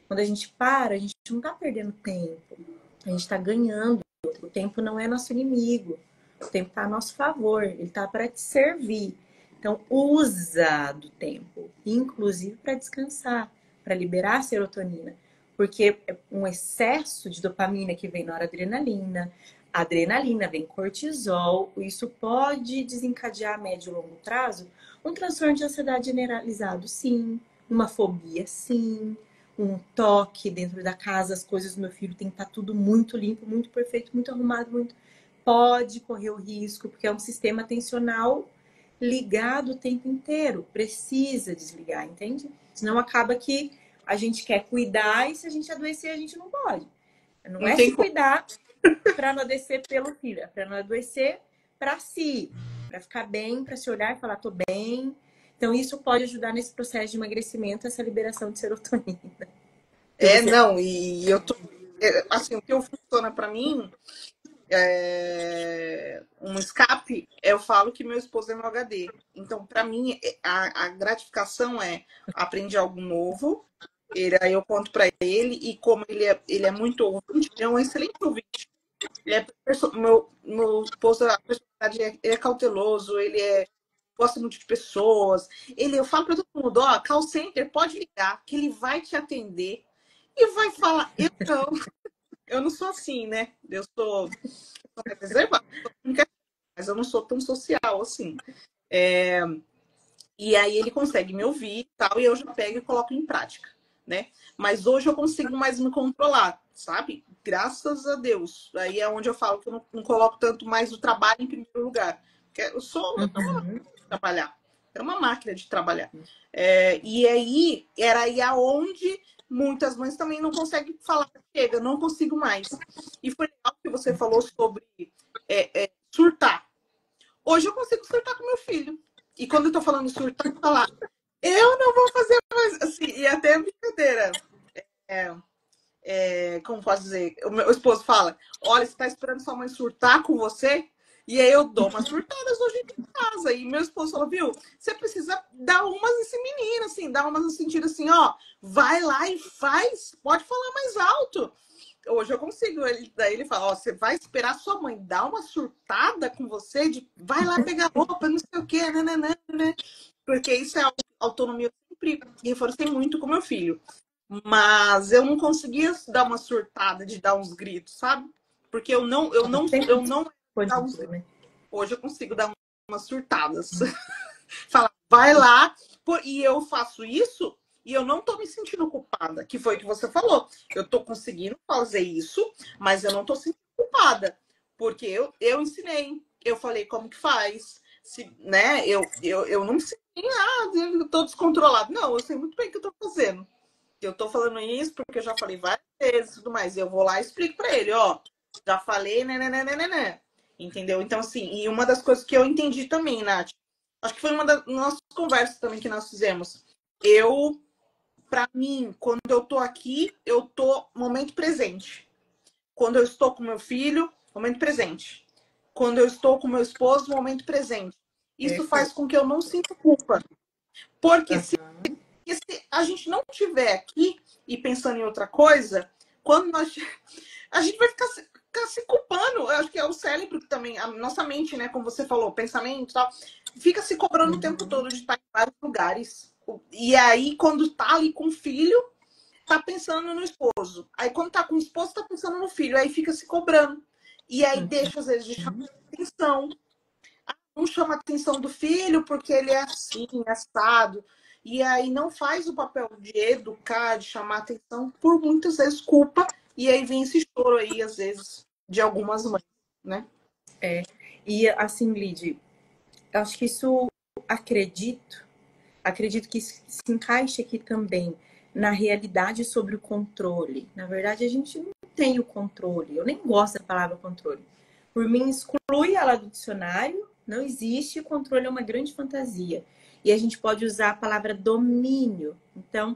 Quando a gente para, a gente não está perdendo tempo. A gente está ganhando O tempo não é nosso inimigo. O tempo está a nosso favor. Ele está para te servir. Então, usa do tempo, inclusive para descansar, para liberar serotonina. Porque um excesso de dopamina que vem na noradrenalina, adrenalina, vem cortisol, isso pode desencadear a médio e longo prazo um transtorno de ansiedade generalizado, sim. Uma fobia, sim. Um toque dentro da casa, as coisas do meu filho tem que estar tudo muito limpo, muito perfeito, muito arrumado, muito... Pode correr o risco, porque é um sistema atencional ligado o tempo inteiro. Precisa desligar, entende? Senão acaba que a gente quer cuidar e se a gente adoecer, a gente não pode. Não é se cuidar para não adoecer pelo filho, é para não adoecer para si, para ficar bem, para se olhar e falar, tô bem. Então, isso pode ajudar nesse processo de emagrecimento, essa liberação de serotonina. Não, e eu tô. Assim, o que funciona para mim, um escape, eu falo que meu esposo é meu HD. Então, para mim, a gratificação é aprender algo novo. Aí eu conto para ele, e como ele é muito ouvinte, ele é um excelente ouvinte. Meu esposo, a personalidade, ele é cauteloso, gosta muito de pessoas. Eu falo para todo mundo, ó, call center, pode ligar, que ele vai te atender e vai falar. Eu não sou assim, né? Eu sou reservada, mas eu não sou tão social assim. E aí ele consegue me ouvir e tal, e eu já pego e coloco em prática, né? Mas hoje eu consigo mais me controlar, sabe? Graças a Deus. Aí é onde eu falo que eu não coloco tanto mais o trabalho em primeiro lugar. Porque eu sou uma máquina de trabalhar. É uma máquina de trabalhar. E aí, era aí aonde muitas mães também não conseguem falar, chega, não consigo mais. E foi legal que você falou sobre surtar. Hoje eu consigo surtar com meu filho. E quando eu tô falando surtar, falar, eu não vou fazer mais. Assim, e até brincadeira. Como posso dizer? O meu esposo fala, olha, você tá esperando sua mãe surtar com você? E aí eu dou umas surtadas hoje em casa. E meu esposo falou, viu, você precisa dar umas nesse menino, assim, dar umas no sentido assim, ó, vai lá e faz, pode falar mais alto. Hoje eu consigo. Daí ele fala, ó, você vai esperar sua mãe dar uma surtada com você, de vai lá pegar roupa, não sei o quê, né? Porque isso é autonomia. Eu sempre reforcei muito com meu filho. Mas eu não conseguia dar uma surtada de dar uns gritos, sabe? Porque eu não dar uns gritos. Hoje eu consigo dar umas surtadas. Falar, vai lá, e eu faço isso e eu não tô me sentindo culpada, que foi o que você falou. Eu tô conseguindo fazer isso, mas eu não tô sentindo culpada, porque eu ensinei, eu falei como que faz, né? Eu não me senti, eu tô descontrolado. Não, eu sei muito bem o que eu tô fazendo. Eu tô falando isso porque eu já falei várias vezes e tudo mais. Eu vou lá e explico pra ele, ó, já falei, né. Entendeu? Então, assim, e uma das coisas que eu entendi também, Nath, acho que foi uma das nossas conversas também que nós fizemos. Pra mim, quando eu tô aqui, eu tô momento presente. Quando eu estou com meu filho, momento presente. Quando eu estou com meu esposo, momento presente. Isso faz com que eu não sinta culpa. Porque se a gente não estiver aqui e pensando em outra coisa, quando a gente vai ficar se culpando. Eu acho que é o cérebro que também, a nossa mente, né? Como você falou, pensamento e tal, fica se cobrando o tempo todo de estar em vários lugares. E aí, quando tá ali com o filho, tá pensando no esposo. Aí, quando tá com o esposo, tá pensando no filho. Aí fica se cobrando. E aí deixa, às vezes, de chamar atenção. Não chama a atenção do filho porque ele é assim, assado. E aí não faz o papel de educar, de chamar atenção, por muitas vezes culpa. E aí vem esse choro aí, às vezes, de algumas mães, né? E assim, Lid, eu acho que isso, acredito que isso se encaixa aqui também na realidade sobre o controle. Na verdade, a gente não tem o controle. Eu nem gosto da palavra controle. Por mim, exclui ela do dicionário. Não existe. O controle é uma grande fantasia. E a gente pode usar a palavra domínio. Então,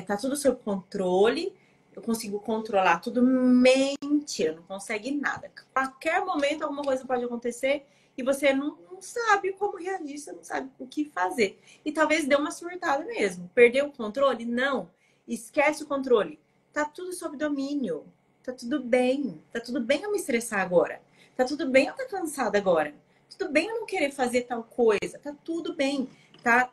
tá tudo sob controle. Eu consigo controlar tudo. Mentira, não consegue nada. A qualquer momento, alguma coisa pode acontecer e você não sabe como reagir, você não sabe o que fazer. E talvez dê uma surtada mesmo. Perdeu o controle? Não. Esquece o controle. Tá tudo sob domínio. Tá tudo bem. Tá tudo bem eu me estressar agora. Tá tudo bem eu estar cansada agora. Tudo bem eu não querer fazer tal coisa. Tá tudo bem. Tá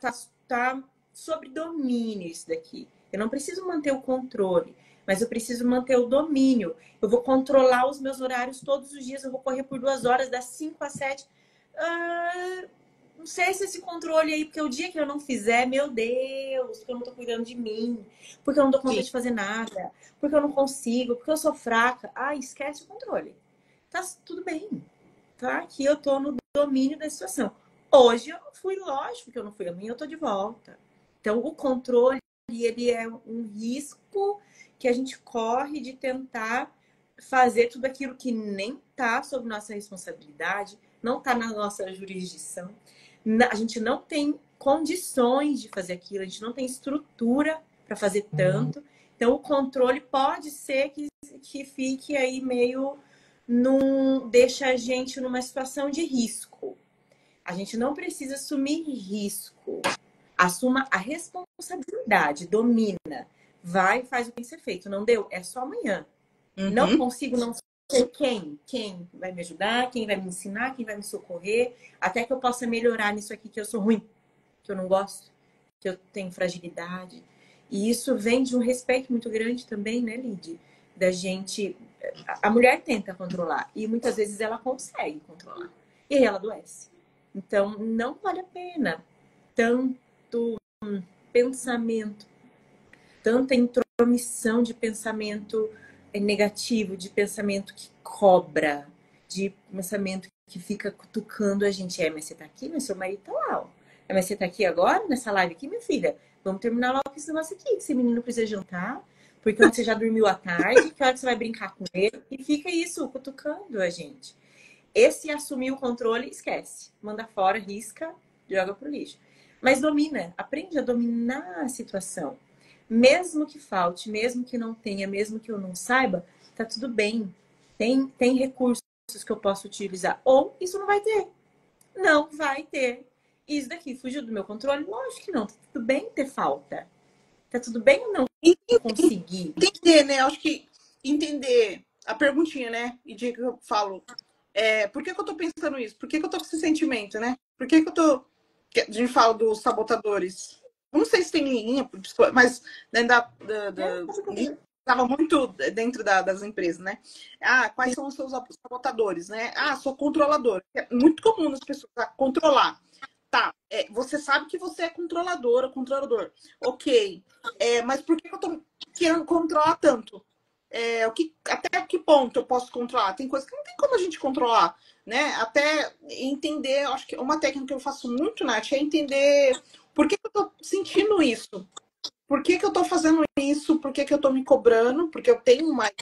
sob domínio isso daqui. Eu não preciso manter o controle, mas eu preciso manter o domínio. Eu vou controlar os meus horários todos os dias. Eu vou correr por 2 horas, das 5 às 7. Não sei se esse controle aí, porque o dia que eu não fizer, meu Deus, porque eu não tô cuidando de mim, porque eu não dou conta de fazer nada, porque eu não consigo, porque eu sou fraca. Esquece o controle. Tá tudo bem. Tá? Aqui eu tô no domínio da situação. Hoje eu não fui, lógico que eu não fui. Amanhã eu tô de volta. Então, o controle, ele é um risco que a gente corre de tentar fazer tudo aquilo que nem tá sob nossa responsabilidade, não tá na nossa jurisdição. A gente não tem condições de fazer aquilo, a gente não tem estrutura para fazer tanto. Então, o controle pode ser que fique aí meio deixa a gente numa situação de risco. A gente não precisa assumir risco. Assuma a responsabilidade, domina. Vai, faz o que tem que ser feito. Não deu? É só amanhã. Não consigo, não sei quem. Quem vai me ajudar, quem vai me ensinar, quem vai me socorrer, até que eu possa melhorar nisso aqui que eu sou ruim, que eu não gosto, que eu tenho fragilidade. E isso vem de um respeito muito grande também, né, Lid? Da gente... A mulher tenta controlar e muitas vezes ela consegue controlar. E aí ela adoece. Então, não vale a pena tanto pensamento, tanta intromissão de pensamento negativo, de pensamento que cobra, de pensamento que fica cutucando a gente. Mas você tá aqui, mas seu marido tá lá, ó. Mas você tá aqui agora, nessa live aqui, minha filha? Vamos terminar logo esse negócio aqui, que esse menino precisa jantar, porque você já dormiu à tarde, que hora que você vai brincar com ele? E fica isso, cutucando a gente. Esse assumir o controle, esquece. Manda fora, risca, joga pro lixo. Mas domina, aprende a dominar a situação. Mesmo que falte, mesmo que não tenha, mesmo que eu não saiba, tá tudo bem. Tem recursos que eu posso utilizar. Ou isso não vai ter. Não vai ter. Isso daqui fugiu do meu controle? Lógico que não. Tá tudo bem ter falta. Tá tudo bem eu não conseguir. Entender, né? Acho que entender a perguntinha, né? E de que eu falo, por que eu tô pensando isso? Por que eu tô com esse sentimento, né? Por que eu tô... A gente fala dos sabotadores. Eu não sei se tem linha, mas dentro estava muito dentro das empresas, né? Quais são os seus sabotadores, né? Sou controlador. É muito comum as pessoas controlar. Tá, você sabe que você é controladora, controlador. Ok. Mas por que eu tô querendo controlar tanto? Até que ponto eu posso controlar? Tem coisas que não tem como a gente controlar, né? Até entender, acho que uma técnica que eu faço muito, Nath, é entender por que eu tô sentindo isso. Por que eu tô fazendo isso? Por que eu tô me cobrando? Porque eu tenho mais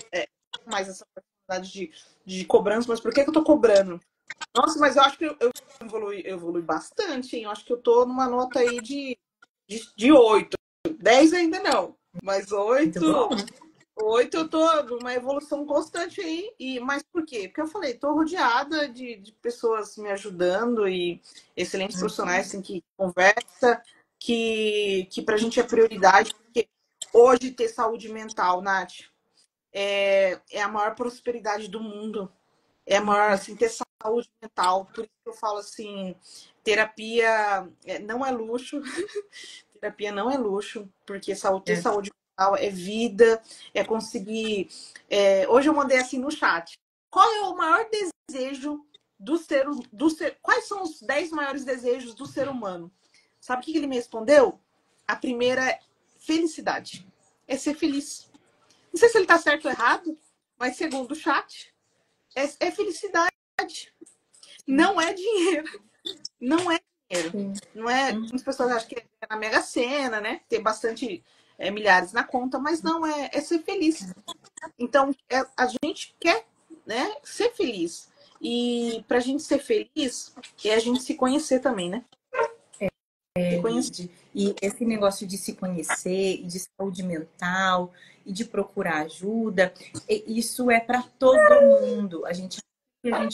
essa possibilidade de cobrança, mas por que eu tô cobrando? Nossa, mas eu acho que eu evolui bastante, hein? Eu acho que eu tô numa nota aí de 8. 10 ainda não, mas 8 eu tô numa evolução constante aí. Mas por quê? Porque eu falei, tô rodeada de pessoas me ajudando e excelentes profissionais assim, que conversa, que pra gente é prioridade, porque hoje ter saúde mental, Nath, é a maior prosperidade do mundo. É a maior, assim, ter saúde mental. Por isso que eu falo assim, terapia não é luxo. Terapia não é luxo, porque ter saúde mental é vida, é conseguir... Hoje eu mandei assim no chat. Qual é o maior desejo do ser... Quais são os 10 maiores desejos do ser humano? Sabe o que ele me respondeu? A primeira é felicidade. É ser feliz. Não sei se ele tá certo ou errado, mas segundo o chat, é felicidade. Não é dinheiro. Não é dinheiro. Não é. Muitas pessoas acham que é na Mega Sena, né? Ter bastante milhares na conta, mas não é ser feliz. Então, a gente quer, né, ser feliz. E pra gente ser feliz, é a gente se conhecer também, né? E esse negócio de se conhecer, e de saúde mental, e de procurar ajuda, isso é para todo mundo. A gente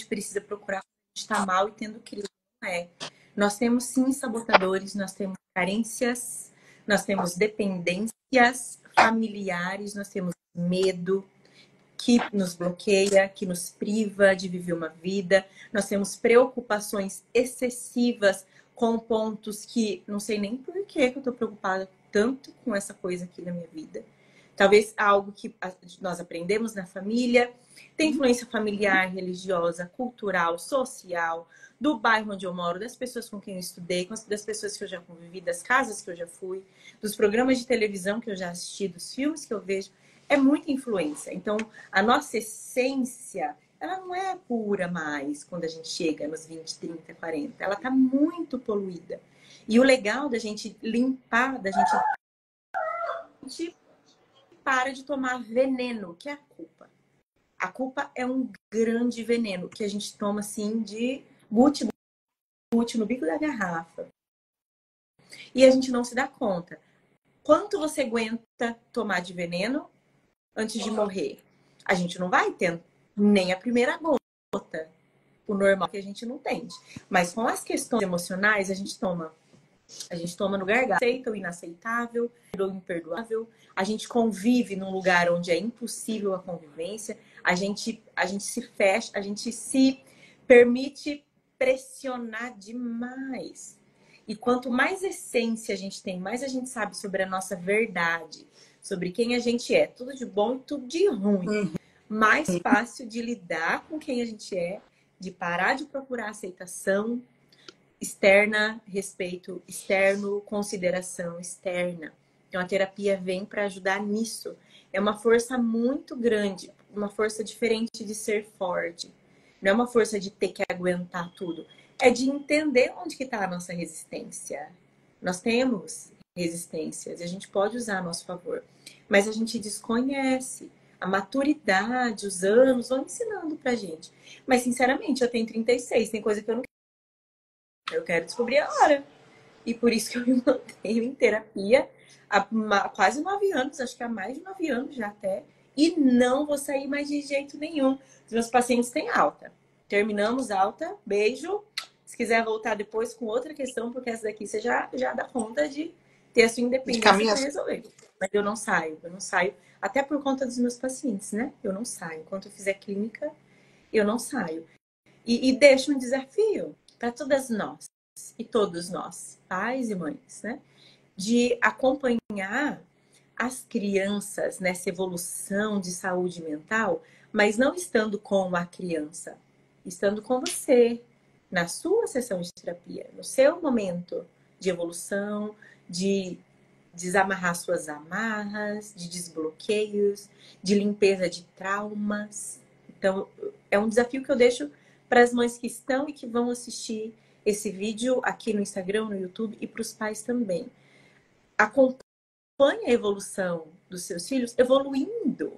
precisa procurar quando a gente está mal e tendo crise. Não é. Nós temos sim sabotadores, nós temos carências, nós temos dependências familiares, nós temos medo. que nos bloqueia, que nos priva de viver uma vida. Nós temos preocupações excessivas com pontos que não sei nem por que eu estou preocupada tanto com essa coisa aqui na minha vida. Talvez algo que nós aprendemos na família, tem influência familiar, religiosa, cultural, social, do bairro onde eu moro, das pessoas com quem eu estudei, das pessoas que eu já convivi, das casas que eu já fui, dos programas de televisão que eu já assisti, dos filmes que eu vejo. É muita influência. Então, a nossa essência, ela não é pura mais quando a gente chega nos 20, 30, 40. Ela está muito poluída. E o legal da gente limpar, da gente para de tomar veneno, que é a culpa. A culpa é um grande veneno que a gente toma assim de guti no bico da garrafa. E a gente não se dá conta. Quanto você aguenta tomar de veneno antes de morrer? A gente não vai ter nem a primeira gota. O normal que a gente não tem. Mas com as questões emocionais, a gente toma. A gente toma no gargalo, aceita o inaceitável, o imperdoável. A gente convive num lugar onde é impossível a convivência. A gente se fecha, a gente se permite pressionar demais. E quanto mais essência a gente tem, mais a gente sabe sobre a nossa verdade, sobre quem a gente é, tudo de bom e tudo de ruim. Mais fácil de lidar com quem a gente é, de parar de procurar aceitação externa, respeito externo, consideração externa. Então a terapia vem para ajudar nisso. É uma força muito grande, uma força diferente de ser forte. Não é uma força de ter que aguentar tudo. É de entender onde que está a nossa resistência. Nós temos resistências e a gente pode usar a nosso favor. Mas a gente desconhece. A maturidade, os anos vão ensinando pra gente. Mas, sinceramente, eu tenho 36. Tem coisa que eu não quero. Eu quero descobrir agora. E por isso que eu me mantenho em terapia há quase 9 anos. Acho que há mais de 9 anos já até. E não vou sair mais de jeito nenhum. Os meus pacientes têm alta. Terminamos alta. Beijo. Se quiser voltar depois com outra questão, porque essa daqui você já dá conta de ter a sua independência para resolver. Mas eu não saio. Até por conta dos meus pacientes, né? Eu não saio. Enquanto eu fizer clínica, eu não saio. E deixo um desafio para todas nós e todos nós, pais e mães, né? De acompanhar as crianças nessa evolução de saúde mental, mas não estando com a criança, estando com você, na sua sessão de terapia, no seu momento de evolução, de desamarrar suas amarras, de desbloqueios, de limpeza de traumas. Então, é um desafio que eu deixo para as mães que estão e que vão assistir esse vídeo aqui no Instagram, no YouTube, e para os pais também. Acompanhe a evolução dos seus filhos evoluindo.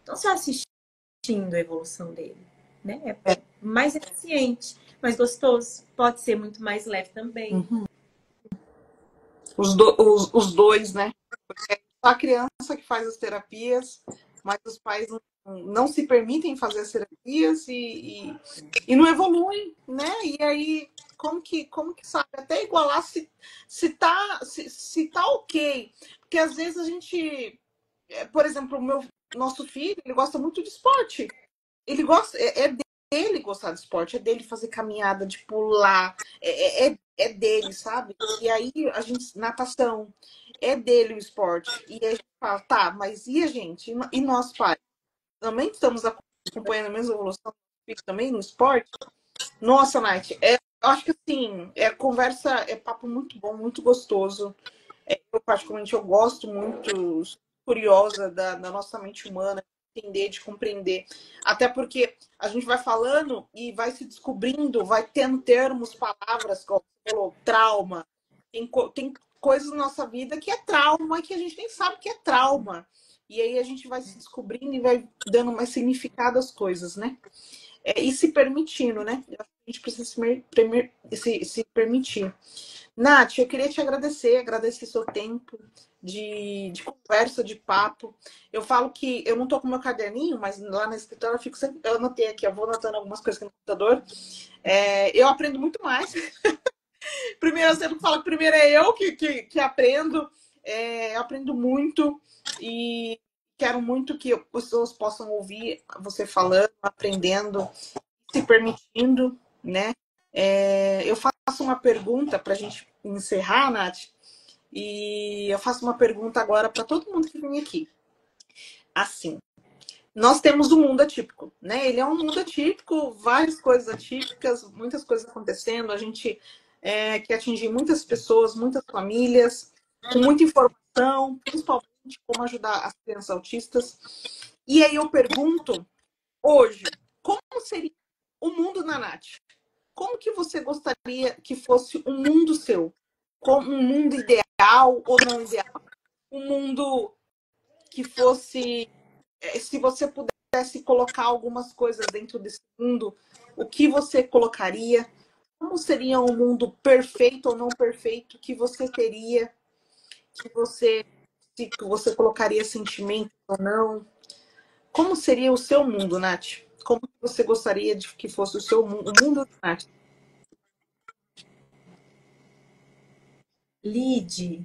Não só assistindo a evolução dele, né? É mais eficiente, mais gostoso, pode ser muito mais leve também. Uhum. Os dois, né? Porque é a criança que faz as terapias, mas os pais não se permitem fazer as terapias e não evoluem, né? E aí, como que sabe? Até igualar se tá ok. Porque às vezes a gente, por exemplo, nosso filho, ele gosta muito de esporte. Ele gosta, é dele gostar de esporte, é dele fazer caminhada, de pular, é dele, sabe? E aí a gente, natação, é dele o esporte. E aí a gente fala, tá, mas e a gente? E nós, pais? Também estamos acompanhando a mesma evolução também no esporte? Nossa, Nath, eu acho que assim, conversa, é papo muito bom, muito gostoso. Eu, particularmente, eu gosto muito, sou curiosa da nossa mente humana, de entender, de compreender. Até porque a gente vai falando e vai se descobrindo, vai tendo termos, palavras, como você falou, trauma. Tem coisas na nossa vida que é trauma, que a gente nem sabe que é trauma. E aí a gente vai se descobrindo e vai dando mais significado às coisas, né? E se permitindo, né? A gente precisa se permitir. Nath, eu queria te agradecer seu tempo de conversa, de papo. Eu falo que eu não tô com meu caderninho, mas lá na escritório eu anotei aqui, eu vou anotando algumas coisas aqui no computador. Eu aprendo muito mais. Primeiro, eu sempre falo que primeiro é eu que aprendo. Eu aprendo muito e quero muito que pessoas possam ouvir você falando, aprendendo, se permitindo, né? Eu faço uma pergunta para a gente encerrar, Nath, e eu faço uma pergunta agora para todo mundo que vem aqui. Assim, nós temos um mundo atípico, né? Ele é um mundo atípico, várias coisas atípicas, muitas coisas acontecendo. A gente quer atingir muitas pessoas, muitas famílias, com muita informação, principalmente como ajudar as crianças autistas. E aí eu pergunto, hoje, como seria o mundo da Nath? Como que você gostaria que fosse um mundo seu? Como um mundo ideal ou não ideal? Um mundo que fosse... Se você pudesse colocar algumas coisas dentro desse mundo, o que você colocaria? Como seria um mundo perfeito ou não perfeito que você teria? Que você colocaria sentimento ou não? Como seria o seu mundo, Nath? Como você gostaria de que fosse o seu mundo, o mundo da Nath? Lid,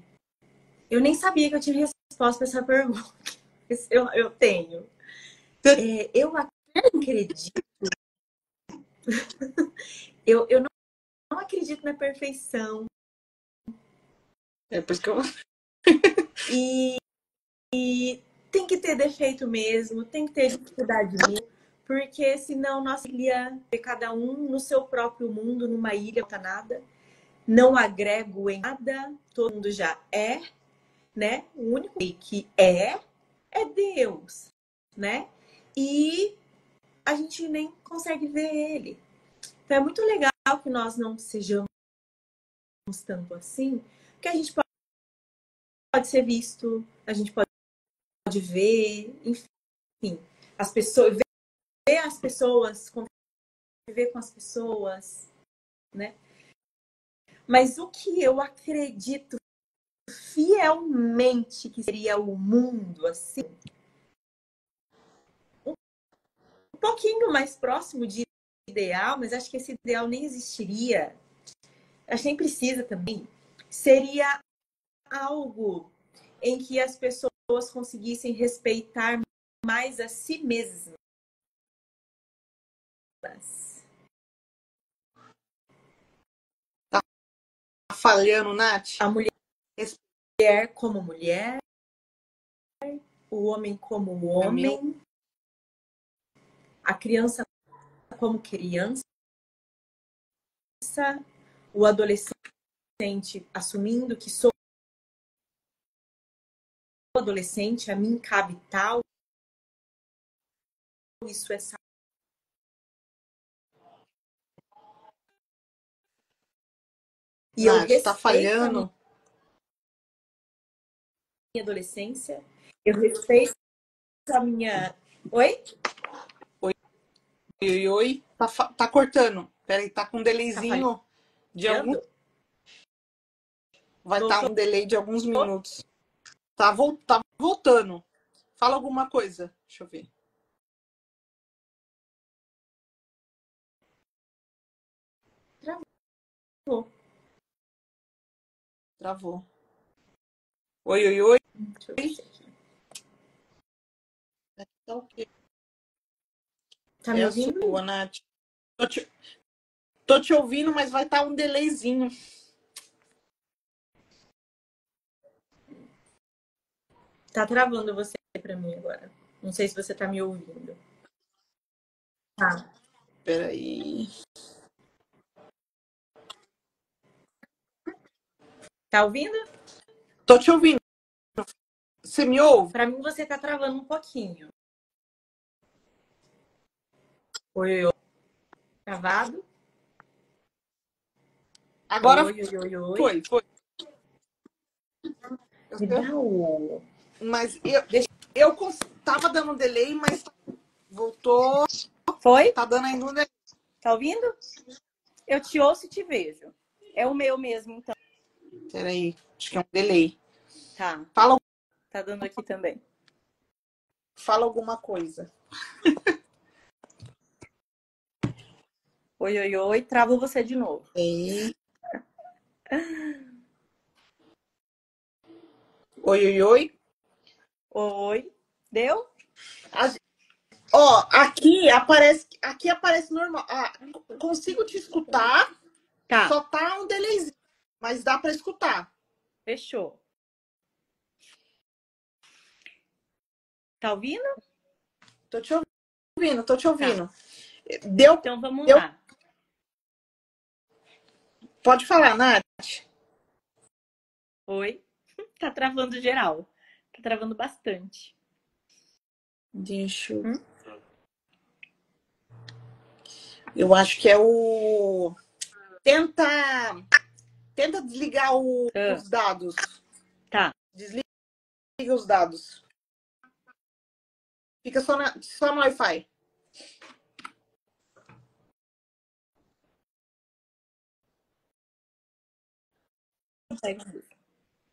eu nem sabia que eu tinha resposta para essa pergunta. Eu tenho. Eu acredito. Eu não acredito na perfeição. É por isso que eu... E tem que ter defeito mesmo, tem que ter dificuldade mesmo, porque senão nossa ilha é cada um no seu próprio mundo, numa ilha, não tá nada. Não agrego em nada, todo mundo já é, né? O único que é Deus, né? E a gente nem consegue ver ele. Então é muito legal que nós não sejamos tanto assim, porque a gente pode ser visto, a gente pode ver, enfim, as pessoas, ver as pessoas, conviver com as pessoas, né? Mas o que eu acredito fielmente que seria o mundo, assim, um pouquinho mais próximo de ideal, mas acho que esse ideal nem existiria, acho que nem precisa também, seria algo em que as pessoas conseguissem respeitar mais a si mesmas. Tá falhando, Nath? A mulher como mulher, o homem como homem, a criança como criança, o adolescente assumindo que sou adolescente, a mim cabe tal, isso é e eu Nath, tá respeito a falhando. minha adolescência, eu respeito a minha... Oi? Oi, oi. Tá cortando. Peraí, tá com um delayzinho de algum... Vai estar um delay de alguns minutos. Tá voltando. Fala alguma coisa. Deixa eu ver. Travou. Oi, oi, oi. Deixa eu ver aqui. Tá ok. Tá É me a ouvindo? sua, Nath. Tô te ouvindo, mas vai estar um delayzinho. Tá travando você pra mim agora. Não sei se você tá me ouvindo. Tá. Peraí. Tá ouvindo? Tô te ouvindo. Você me ouve? Pra mim você tá travando um pouquinho. Oi, oi. Travado? Agora Oi, oi, oi, oi. foi. Legal. Mas eu tava dando um delay, mas voltou. Foi? Tá dando ainda um delay. Tá ouvindo? Eu te ouço e te vejo. É o meu mesmo, então. Peraí, acho que é um delay. Tá. Fala Tá dando aqui também. alguma coisa. Oi, oi, oi. Travo você de novo. Oi, oi, oi. Oi. Deu? Ó, aqui aparece normal. Consigo te escutar. Tá. Só tá um delayzinho, mas dá para escutar. Fechou. Tá ouvindo? Tô te ouvindo. Tá. Deu? Então vamos lá. Pode falar, Nath. Oi? Tá travando geral. Tá travando bastante. Deixa eu... Eu acho que é o... Tenta desligar os dados. Tá. Desliga os dados. Fica só no Wi-Fi. Os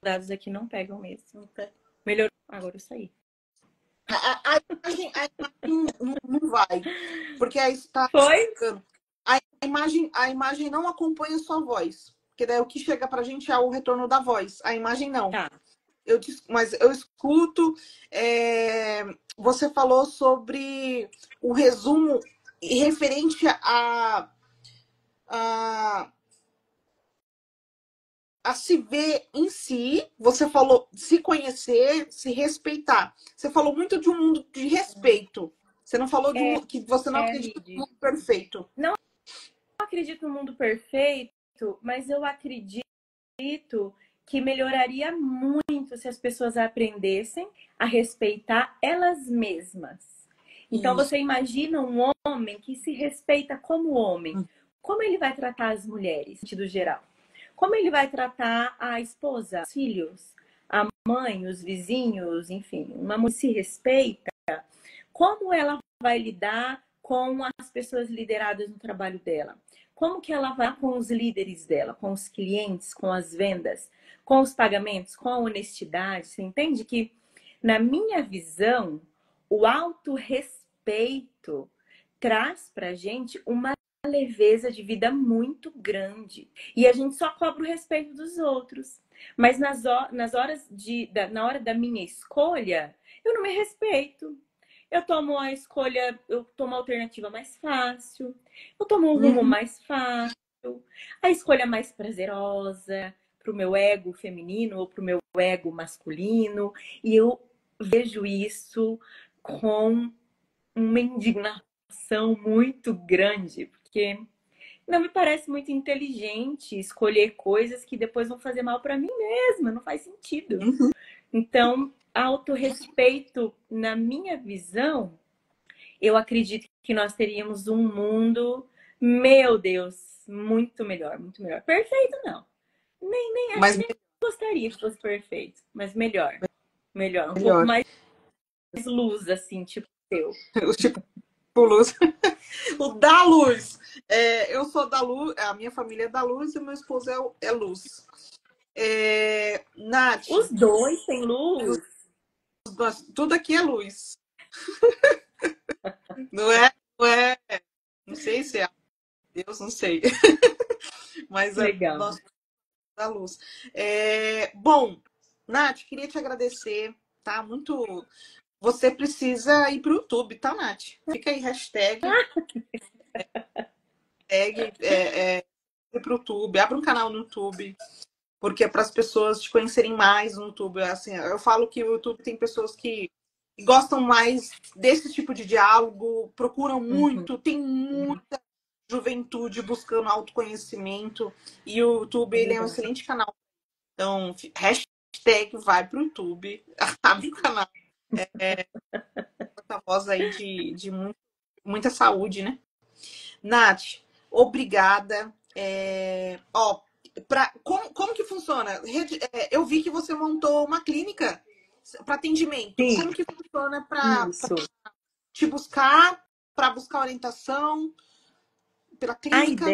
dados aqui não pegam mesmo. Melhorou. Agora eu saí. A imagem não vai. Porque aí está... Foi? A imagem não acompanha sua voz. Porque daí o que chega pra gente é o retorno da voz. A imagem não. Tá. Mas eu escuto. Você falou sobre o resumo referente a se ver em si. Você falou se conhecer, se respeitar. Você falou muito de um mundo de respeito. Você não falou de um mundo que você não acredita no mundo perfeito. Não acredito no mundo perfeito, mas eu acredito que melhoraria muito se as pessoas aprendessem a respeitar elas mesmas. Então você imagina um homem que se respeita como homem. Como ele vai tratar as mulheres, no sentido geral? Como ele vai tratar a esposa, os filhos, a mãe, os vizinhos, enfim. Uma mulher se respeita, como ela vai lidar com as pessoas lideradas no trabalho dela? Como que ela vai com os líderes dela, com os clientes, com as vendas, com os pagamentos, com a honestidade? Você entende que, na minha visão, o autorrespeito traz pra gente uma leveza de vida muito grande. E a gente só cobra o respeito dos outros. Mas na hora da minha escolha, eu não me respeito. Eu tomo a alternativa mais fácil, eu tomo um rumo mais fácil, a escolha mais prazerosa para o meu ego feminino ou para o meu ego masculino. E eu vejo isso com uma indignação muito grande, porque não me parece muito inteligente escolher coisas que depois vão fazer mal para mim mesma, não faz sentido. Então, autorrespeito, na minha visão, eu acredito que nós teríamos um mundo, meu Deus, muito melhor, muito melhor. Perfeito, não. Nem acho que gostaria que fosse perfeito, mas melhor. Melhor, pouco mais luz, assim, tipo eu. Tipo luz. O da luz. Eu sou da luz, a minha família é da luz e meu esposo é luz. Nath. Os dois têm luz? Tudo aqui é luz. Não é? Não sei se é Deus, não sei. Mas legal. Nós da luz. Bom, Nath, queria te agradecer, tá? Muito. Você precisa ir pro YouTube, tá, Nath? Fica aí, hashtag. Pro YouTube, abre um canal no YouTube. Porque é para as pessoas te conhecerem mais no YouTube. Assim, eu falo que o YouTube tem pessoas que gostam mais desse tipo de diálogo, procuram muito, tem muita juventude buscando autoconhecimento. E o YouTube ele é um excelente canal. Então, hashtag vai pro YouTube, abre o canal. Essa voz aí de muita saúde, né? Nath, obrigada. Como que funciona? Eu vi que você montou uma clínica para atendimento. Sim. Como que funciona para te buscar, para buscar orientação pela clínica?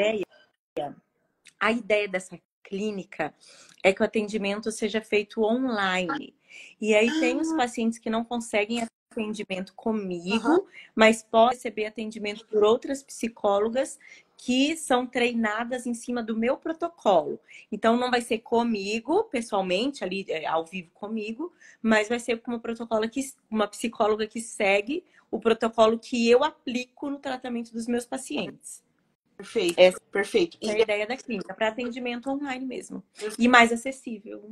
A ideia dessa clínica é que o atendimento seja feito online. E aí tem os pacientes que não conseguem atendimento comigo, mas pode receber atendimento por outras psicólogas que são treinadas em cima do meu protocolo. Então, não vai ser comigo, pessoalmente, ali ao vivo comigo, mas vai ser com uma psicóloga que segue o protocolo que eu aplico no tratamento dos meus pacientes. Perfeito, perfeito. Essa é a ideia da clínica, para atendimento online mesmo. E mais acessível.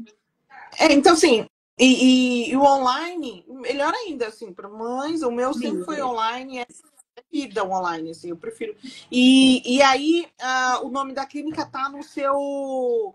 Então, assim, e o online, melhor ainda, assim, para mães, o meu sempre foi online, é vida online, assim, eu prefiro. E aí, o nome da clínica tá no seu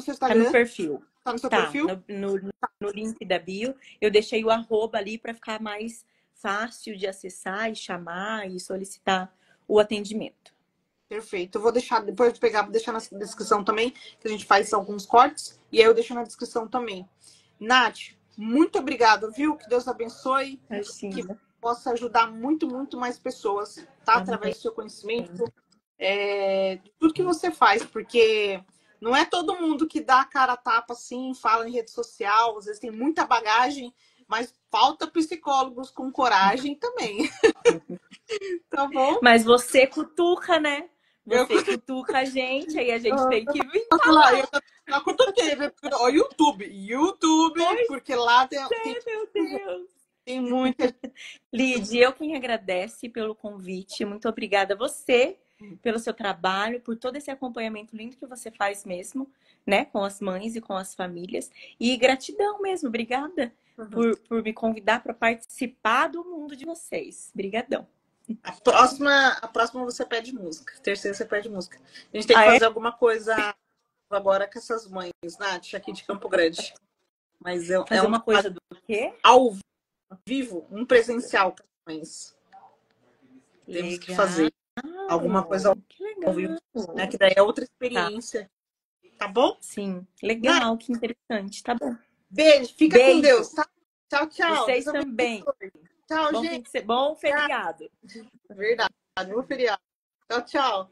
Instagram? Tá no perfil. Tá no seu perfil? No link da bio. Eu deixei o @ ali para ficar mais fácil de acessar e chamar e solicitar o atendimento. Perfeito. Eu vou deixar, depois de pegar, vou deixar na descrição também, que a gente faz alguns cortes, e aí eu deixo na descrição também. Nath, muito obrigada, viu? Que Deus abençoe. Que possa ajudar muito, muito mais pessoas, tá? Através do seu conhecimento, de tudo que você faz, porque não é todo mundo que dá a cara a tapa assim, fala em rede social, às vezes tem muita bagagem, mas falta psicólogos com coragem também. Tá bom? Mas você cutuca, né? Você cutuca a gente, aí a gente tem que vir. Eu cutuquei, né? Ó, YouTube, porque lá tem meu Deus. Tem muita. Lid, eu quem agradece pelo convite. Muito obrigada a você pelo seu trabalho, por todo esse acompanhamento lindo que você faz mesmo, né? Com as mães e com as famílias. E gratidão mesmo, obrigada por me convidar para participar do mundo de vocês. Obrigadão. A próxima você pede música. A terceira você pede música. A gente tem que fazer alguma coisa agora com essas mães, Nath, aqui de Campo Grande. Mas fazer uma coisa do quê? Ao vivo, um presencial com as mães. Temos que fazer alguma coisa ao vivo, né? Que daí é outra experiência. Tá bom? Sim, legal, que interessante. Tá bom. Beijo, fica com Deus, tá? Tchau, tchau. Vocês também. Tchau, bom gente. Bom feriado. Verdade, bom feriado. Tchau, tchau.